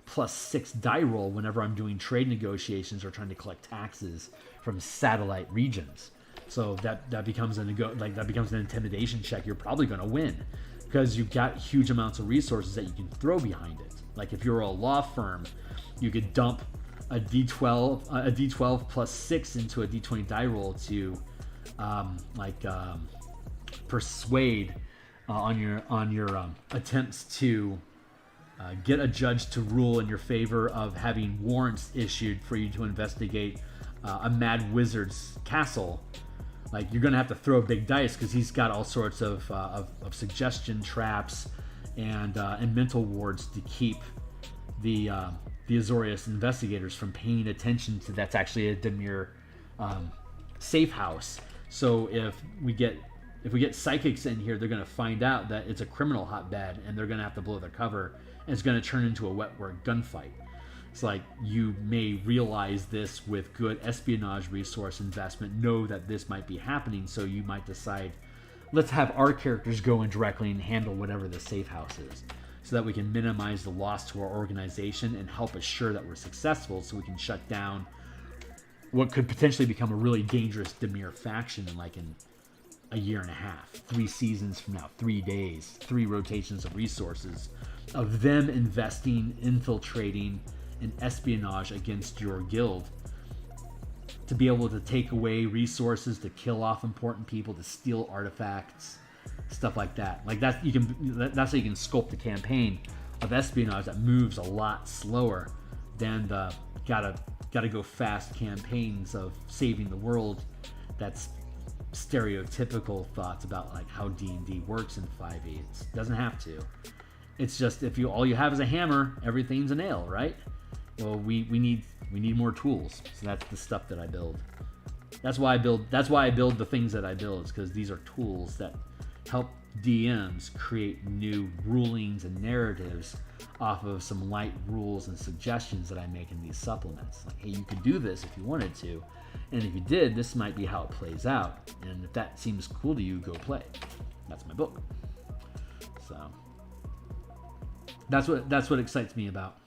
plus 6 die roll whenever I'm doing trade negotiations or trying to collect taxes from satellite regions. So that becomes an intimidation check. You're probably going to win because you've got huge amounts of resources that you can throw behind it. Like if you're a law firm, you could dump a D12 plus 6 into a D20 die roll to persuade on your attempts to get a judge to rule in your favor of having warrants issued for you to investigate a mad wizard's castle. Like, you're gonna have to throw big dice because he's got all sorts of suggestion traps and mental wards to keep the Azorius investigators from paying attention to that's actually a Dimir safe house. So if we get psychics in here, they're going to find out that it's a criminal hotbed, and they're going to have to blow their cover, and it's going to turn into a wet work gunfight. It's like, you may realize this with good espionage resource investment, know that this might be happening, so you might decide, let's have our characters go in directly and handle whatever the safe house is, so that we can minimize the loss to our organization and help assure that we're successful, so we can shut down what could potentially become a really dangerous Dimir faction in a year and a half, 3 seasons from now, 3 days, 3 rotations of resources, of them investing, infiltrating, and espionage against your guild to be able to take away resources, to kill off important people, to steal artifacts, stuff like that. Like that's how you can sculpt the campaign of espionage that moves a lot slower than the gotta go fast campaigns of saving the world. That's stereotypical thoughts about like how D&D works in 5e. It doesn't have to. It's just if all you have is a hammer, everything's a nail, right? Well, we need more tools. So that's the stuff that I build. That's why I build the things that I build, is because these are tools that help DMs create new rulings and narratives off of some light rules and suggestions that I make in these supplements. Like, hey, you could do this if you wanted to, and if you did, this might be how it plays out. And if that seems cool to you, go play. That's my book. So that's what excites me about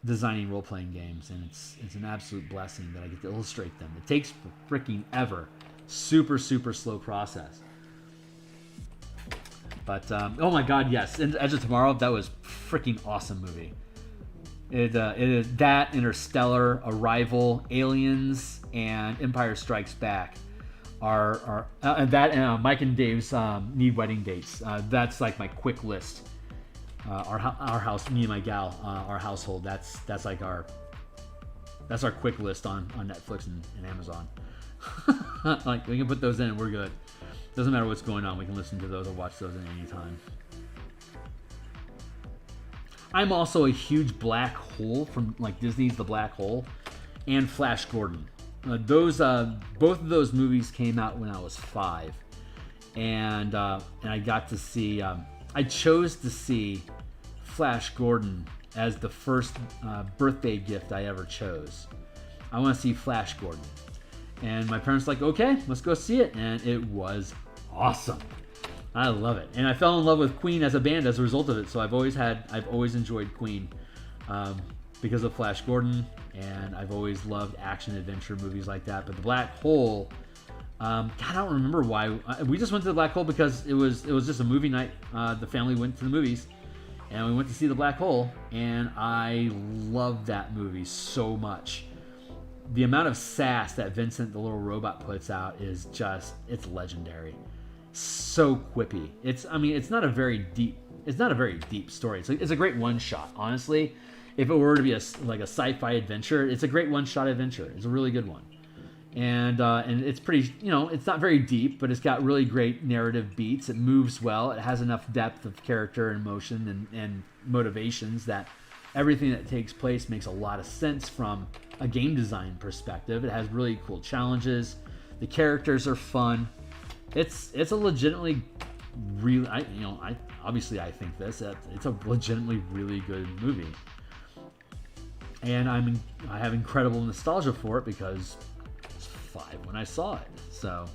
designing role-playing games, and it's an absolute blessing that I get to illustrate them. It takes freaking ever. Super slow process. But oh my god, yes, Edge of Tomorrow, that was freaking awesome movie. It is that, Interstellar, Arrival, Aliens, and Empire Strikes Back are Mike and Dave's Need Wedding Dates. That's like my quick list. Our house, me and my gal, our household. That's like our quick list on Netflix and Amazon. Like we can put those in and we're good. Doesn't matter what's going on. We can listen to those or watch those at any time. I'm also a huge Black Hole from like Disney's The Black Hole and Flash Gordon. Both of those movies came out when I was 5, and I got to see. I chose to see Flash Gordon as the first birthday gift I ever chose. I want to see Flash Gordon, and my parents were like, okay, let's go see it, and it was awesome. I love it, and I fell in love with Queen as a band as a result of it. So I've always enjoyed Queen because of Flash Gordon, and I've always loved action adventure movies like that. But the Black Hole, God, I don't remember why. We just went to the Black Hole because it was just a movie night. The family went to the movies, and we went to see the Black Hole, and I loved that movie so much. The amount of sass that Vincent the little robot puts out is it's legendary. So quippy. It's not a very deep story. It's a great one shot, honestly. If it were to be a sci-fi adventure, it's a great one shot adventure. It's a really good one. And it's pretty, it's not very deep, but it's got really great narrative beats. It moves well. It has enough depth of character and emotion and motivations that everything that takes place makes a lot of sense from a game design perspective. It has really cool challenges. The characters are fun. It's a legitimately really, I think this. It's a legitimately really good movie. And I have incredible nostalgia for it because I was 5 when I saw it. So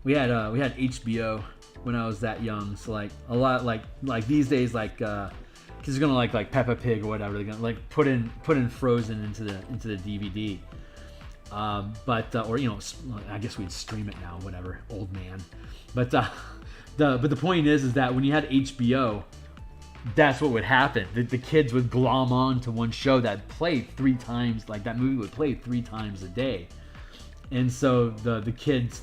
we had HBO when I was that young. So like a lot like these days kids are gonna like Peppa Pig or whatever. They're gonna like put in Frozen into the DVD. Or I guess we'd stream it now, whatever, old man. But the point is that when you had HBO, that's what would happen. The kids would glom on to one show that played 3 times, like that movie would play 3 times a day. And so the kids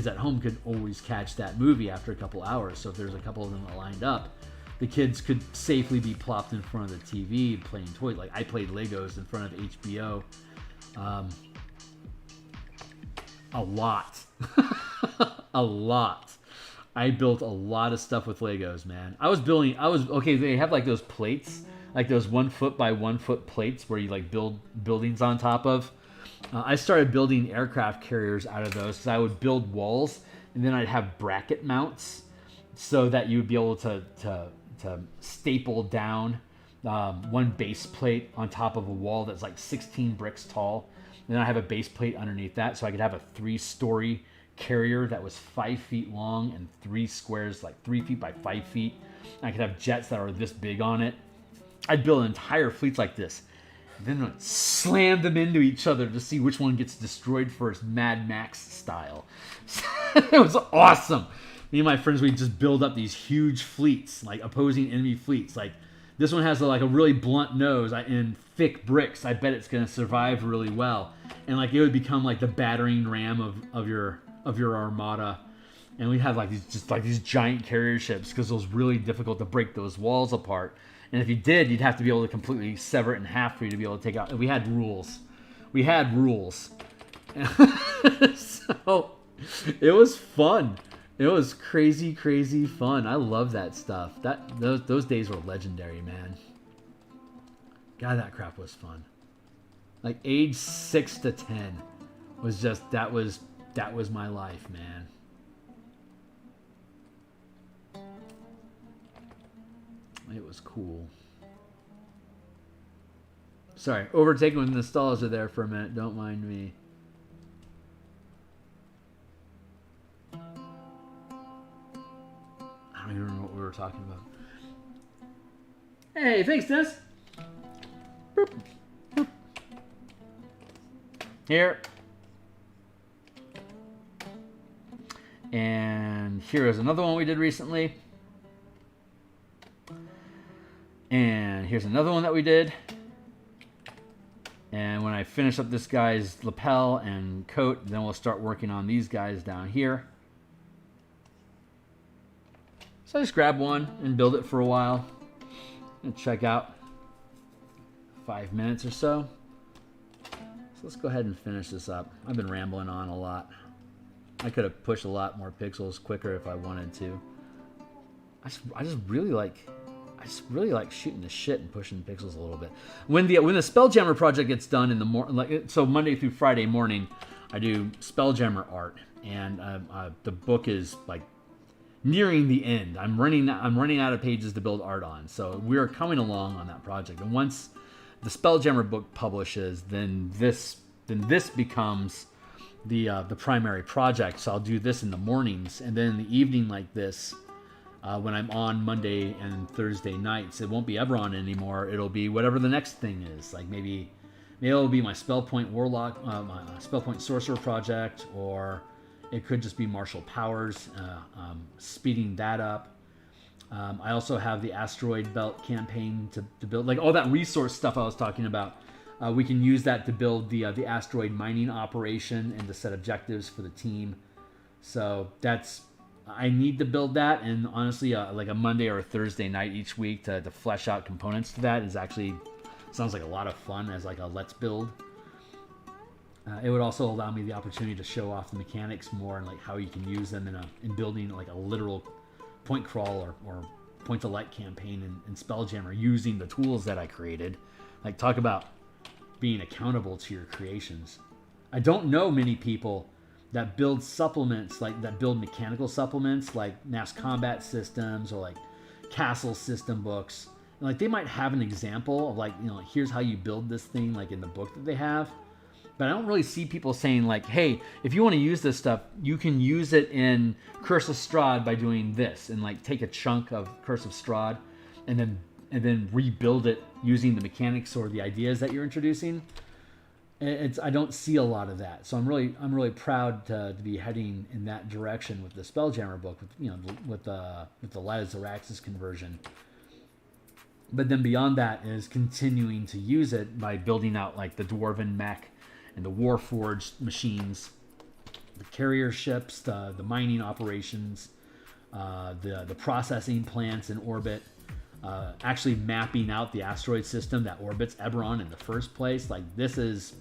at home could always catch that movie after a couple hours. So if there's a couple of them that lined up, the kids could safely be plopped in front of the TV playing toys. Like I played Legos in front of HBO. A lot. A lot. I built a lot of stuff with Legos, man. They have like those plates, like those 1 foot by 1 foot plates where you like build buildings on top of. I started building aircraft carriers out of those because I would build walls and then I'd have bracket mounts so that you would be able to staple down one base plate on top of a wall that's like 16 bricks tall. And then I have a base plate underneath that, so I could have a 3-story carrier that was 5 feet long and 3 squares, like 3 feet by 5 feet. I could have jets that are this big on it. I'd build entire fleets like this. Then slam them into each other to see which one gets destroyed first, Mad Max style. It was awesome. Me and my friends, we just build up these huge fleets, like opposing enemy fleets. Like this one has like a really blunt nose and thick bricks. I bet it's gonna survive really well. And like it would become like the battering ram of your armada. And we had like these giant carrier ships because it was really difficult to break those walls apart. And if you did, you'd have to be able to completely sever it in half for you to be able to take out. We had rules. So it was fun. It was crazy, crazy fun. I love that stuff. Those days were legendary, man. God, that crap was fun. Like age 6 to 10 was just that was my life, man. It was cool. Sorry, overtaken with nostalgia there for a minute. Don't mind me. I don't even remember what we were talking about. Hey, thanks, Dennis. Boop, boop. Here. And here is another one we did recently. And here's another one that we did. And when I finish up this guy's lapel and coat, then we'll start working on these guys down here. So I just grab one and build it for a while and check out 5 minutes or so. So let's go ahead and finish this up. I've been rambling on a lot. I could have pushed a lot more pixels quicker if I wanted to. I just really like shooting the shit and pushing pixels a little bit. When the Spelljammer project gets done in the morning, so Monday through Friday morning, I do Spelljammer art, and the book is like nearing the end. I'm running out of pages to build art on, so we're coming along on that project. And once the Spelljammer book publishes, then this becomes the primary project. So I'll do this in the mornings, and then in the evening like this. When I'm on Monday and Thursday nights, it won't be Eberron anymore. It'll be whatever the next thing is. Like maybe it'll be my Spellpoint Warlock, my Spellpoint Sorcerer project, or it could just be Martial Powers, speeding that up. I also have the Asteroid Belt campaign to build, like all that resource stuff I was talking about. We can use that to build the asteroid mining operation and to set objectives for the team. So I need to build that, and honestly, like a Monday or a Thursday night each week to flesh out components to that is actually sounds like a lot of fun as like a let's build. It would also allow me the opportunity to show off the mechanics more and like how you can use them in building like a literal point crawl or point to light campaign in Spelljammer using the tools that I created. Like talk about being accountable to your creations. I don't know many people that build supplements, like that build mechanical supplements like mass combat systems or like castle system books. And like they might have an example of like, you know, here's how you build this thing like in the book that they have. But I don't really see people saying like, hey, if you want to use this stuff, you can use it in Curse of Strahd by doing this, and like take a chunk of Curse of Strahd and then rebuild it using the mechanics or the ideas that you're introducing. I don't see a lot of that, so I'm really proud to be heading in that direction with the Spelljammer book, with the Light of Zarax's conversion. But then beyond that is continuing to use it by building out like the Dwarven mech and the Warforged machines, the carrier ships, the mining operations, the processing plants in orbit. Actually mapping out the asteroid system that orbits Eberron in the first place. Like this is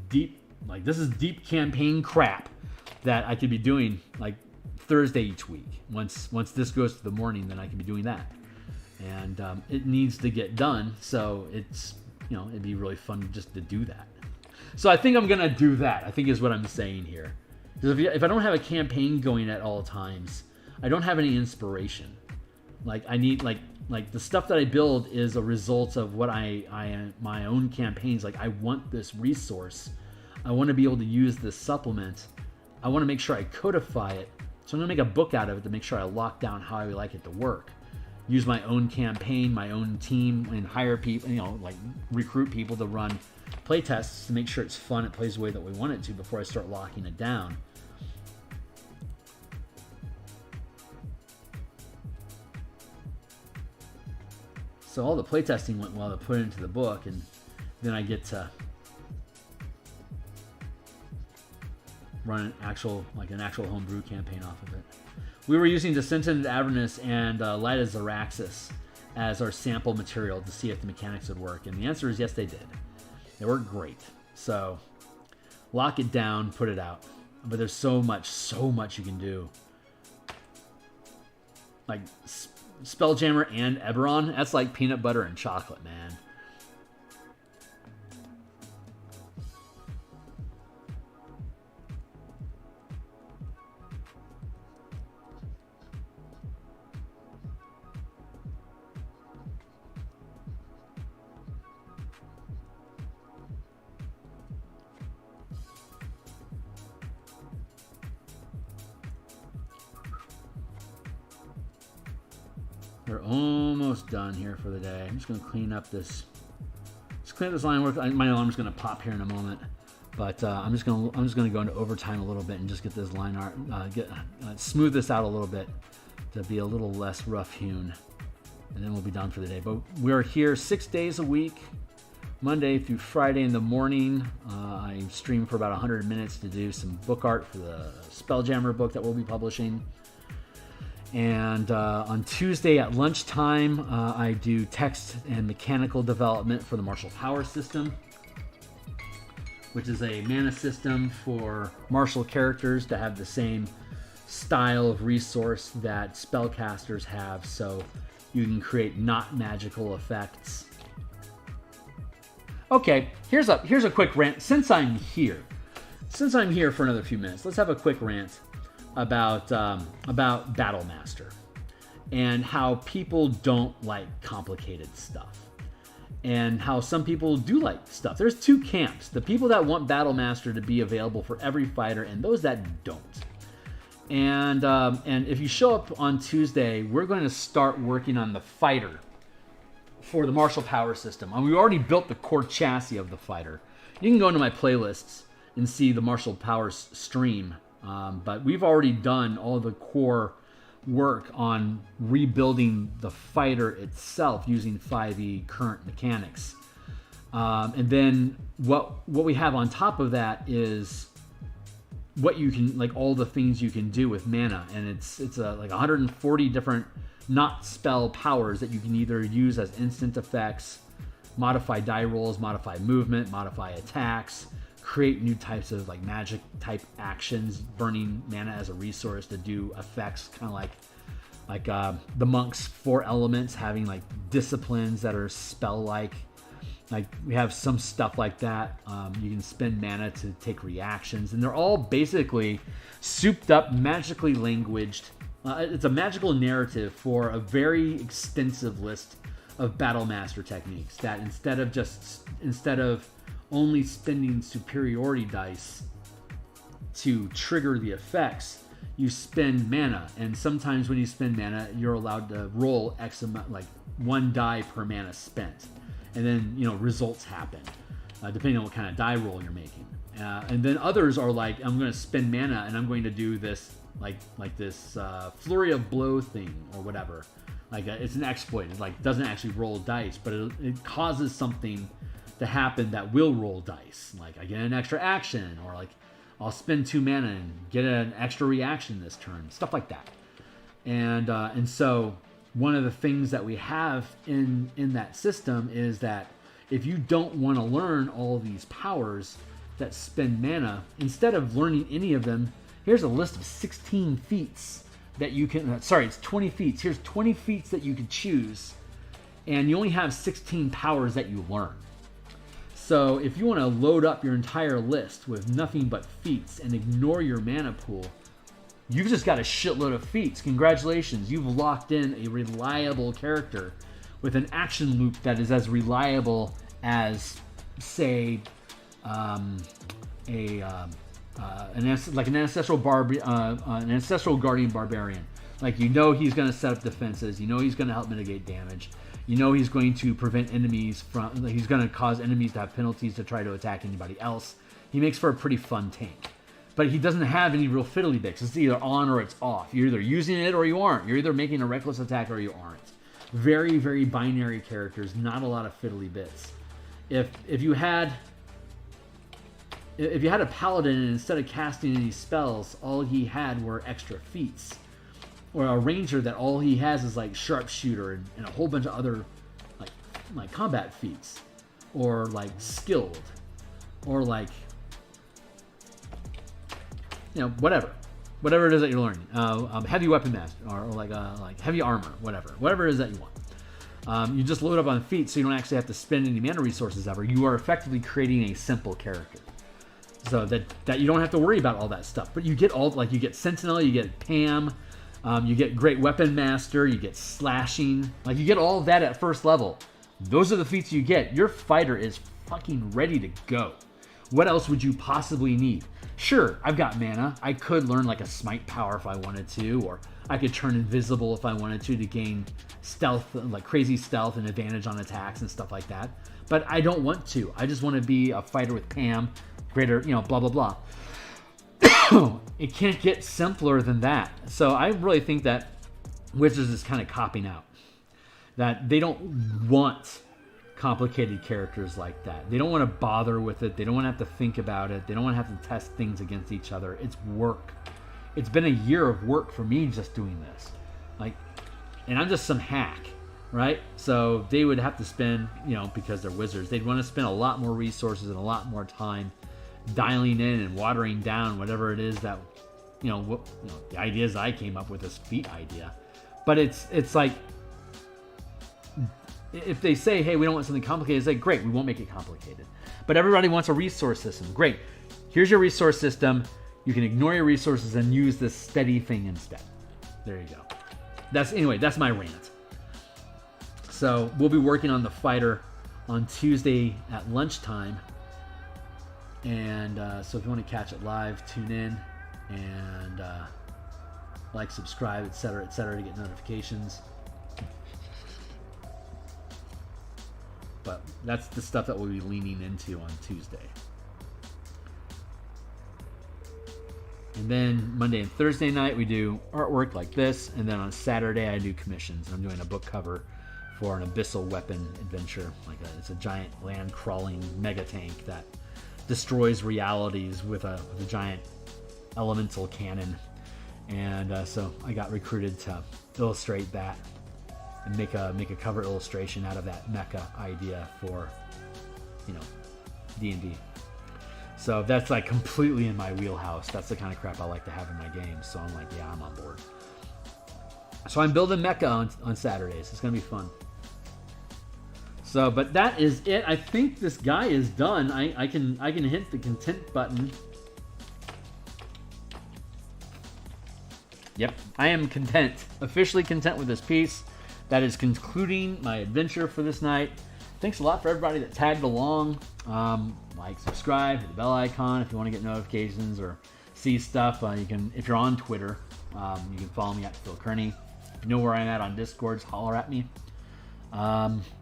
deep campaign crap that I could be doing like Thursday each week. Once this goes to the morning, then I can be doing that, and it needs to get done. So it's, you know, it'd be really fun just to do that. So I think I'm gonna do that, I think is what I'm saying here. Because if I don't have a campaign going at all times, I don't have any inspiration. Like I need like the stuff that I build is a result of what my own campaigns. Like I want this resource, I want to be able to use this supplement, I want to make sure I codify it. So I'm gonna make a book out of it to make sure I lock down how I would like it to work. use my own campaign, my own team, and hire people, like recruit people to run play tests to make sure it's fun, it plays the way that we want it to before I start locking it down. So all the playtesting went well to put it into the book, and then I get to run an actual homebrew campaign off of it. We were using Descendant Avernus and Light as Zaraxis as our sample material to see if the mechanics would work, and the answer is yes, they did. They worked great. So lock it down, put it out. But there's so much you can do. Like Spelljammer and Eberron, that's like peanut butter and chocolate, man. We're almost done here for the day. I'm just going to clean up this. Just clean up this line work. My alarm's going to pop here in a moment, but I'm just going to go into overtime a little bit and just get this line art, smooth this out a little bit to be a little less rough hewn, and then we'll be done for the day. But we're here 6 days a week, Monday through Friday in the morning. I stream for about 100 minutes to do some book art for the Spelljammer book that we'll be publishing. And on Tuesday at lunchtime, I do text and mechanical development for the martial power system, which is a mana system for martial characters to have the same style of resource that spellcasters have, so you can create not magical effects. Okay, here's a quick rant. Since I'm here for another few minutes, let's have a quick rant about Battlemaster and how people don't like complicated stuff and how some people do like stuff. There's two camps: the people that want Battlemaster to be available for every fighter and those that don't. And if you show up on Tuesday, we're going to start working on the fighter for the martial power system. And we already built the core chassis of the fighter. You can go into my playlists and see the martial powers stream. But we've already done all the core work on rebuilding the fighter itself using 5e current mechanics. And then what we have on top of that is what you can, like all the things you can do with mana. And it's like 140 different not spell powers that you can either use as instant effects, modify die rolls, modify movement, modify attacks, create new types of like magic type actions, burning mana as a resource to do effects, kind of like the monks' 4 elements having like disciplines that are spell like we have some stuff like that. You can spend mana to take reactions, and they're all basically souped up, magically languaged. It's a magical narrative for a very extensive list of Battlemaster techniques that instead of only spending superiority dice to trigger the effects, you spend mana, and sometimes when you spend mana, you're allowed to roll X amount, like 1 die per mana spent, and then results happen depending on what kind of die roll you're making. And then others are like, I'm going to spend mana and I'm going to do this like this flurry of blow thing or whatever. It's an exploit. It doesn't actually roll dice, but it causes something to happen that will roll dice. Like I get an extra action, or like I'll spend 2 mana and get an extra reaction this turn, stuff like that. And so one of the things that we have in that system is that if you don't want to learn all these powers that spend mana, instead of learning any of them, here's a list of 16 feats that you can, it's 20 feats. Here's 20 feats that you could choose, and you only have 16 powers that you learn. So if you want to load up your entire list with nothing but feats and ignore your mana pool, you've just got a shitload of feats. Congratulations, you've locked in a reliable character with an action loop that is as reliable as, say, an ancestral guardian barbarian. Like, you know he's going to set up defenses. You know he's going to help mitigate damage. You know he's going to prevent enemies from... He's going to cause enemies to have penalties to try to attack anybody else. He makes for a pretty fun tank. But he doesn't have any real fiddly bits. It's either on or it's off. You're either using it or you aren't. You're either making a reckless attack or you aren't. Very, very binary characters. Not a lot of fiddly bits. If you had a paladin and instead of casting any spells, all he had were extra feats, or a ranger that all he has is like sharpshooter and a whole bunch of other like combat feats, or like skilled, or like, you know, whatever it is that you're learning, heavy weapon master, or like heavy armor, whatever it is that you want. You just load up on feats, so you don't actually have to spend any mana resources ever. You are effectively creating a simple character, so that you don't have to worry about all that stuff. But you get you get Sentinel, you get Pam, you get Great Weapon Master, you get Slashing. Like, you get all of that at first level. Those are the feats you get. Your fighter is fucking ready to go. What else would you possibly need? Sure, I've got mana. I could learn like a smite power if I wanted to, or I could turn invisible if I wanted to gain stealth, like crazy stealth and advantage on attacks and stuff like that. But I don't want to. I just want to be a fighter with Pam, greater, you know, blah, blah, blah. It can't get simpler than that. So I really think that Wizards is kind of copping out. That they don't want complicated characters like that. They don't want to bother with it. They don't want to have to think about it. They don't want to have to test things against each other. It's work. It's been a year of work for me just doing this. Like, and I'm just some hack, right? So they would have to spend, you know, because they're wizards, they'd want to spend a lot more resources and a lot more time dialing in and watering down whatever it is that, the ideas I came up with, this feat idea. But it's like, if they say, hey, we don't want something complicated, it's like, great, we won't make it complicated. But everybody wants a resource system. Great. Here's your resource system. You can ignore your resources and use this steady thing instead. There you go. That's my rant. So we'll be working on the fighter on Tuesday at lunchtime. And so if you want to catch it live, tune in and like, subscribe, etc., to get notifications. But that's the stuff that we'll be leaning into on Tuesday. And then Monday and Thursday night, we do artwork like this. And then on Saturday, I do commissions. I'm doing a book cover for an abyssal weapon adventure. It's a giant land-crawling mega tank that destroys realities with a giant elemental cannon. And so I got recruited to illustrate that and make a cover illustration out of that mecha idea for, D&D. So that's like completely in my wheelhouse. That's the kind of crap I like to have in my games. So I'm like, yeah, I'm on board. So I'm building mecha on Saturdays. It's gonna be fun. So, but that is it. I think this guy is done. I can hit the content button. Yep, I am content. Officially content with this piece. That is concluding my adventure for this night. Thanks a lot for everybody that tagged along. Like, subscribe, hit the bell icon if you want to get notifications or see stuff. You can, if you're on Twitter, you can follow me at Phil Kearney. If you know where I'm at on Discord, just holler at me.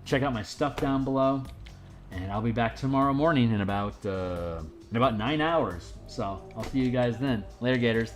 Check out my stuff down below, and I'll be back tomorrow morning in about 9 hours. So I'll see you guys then. Later, Gators.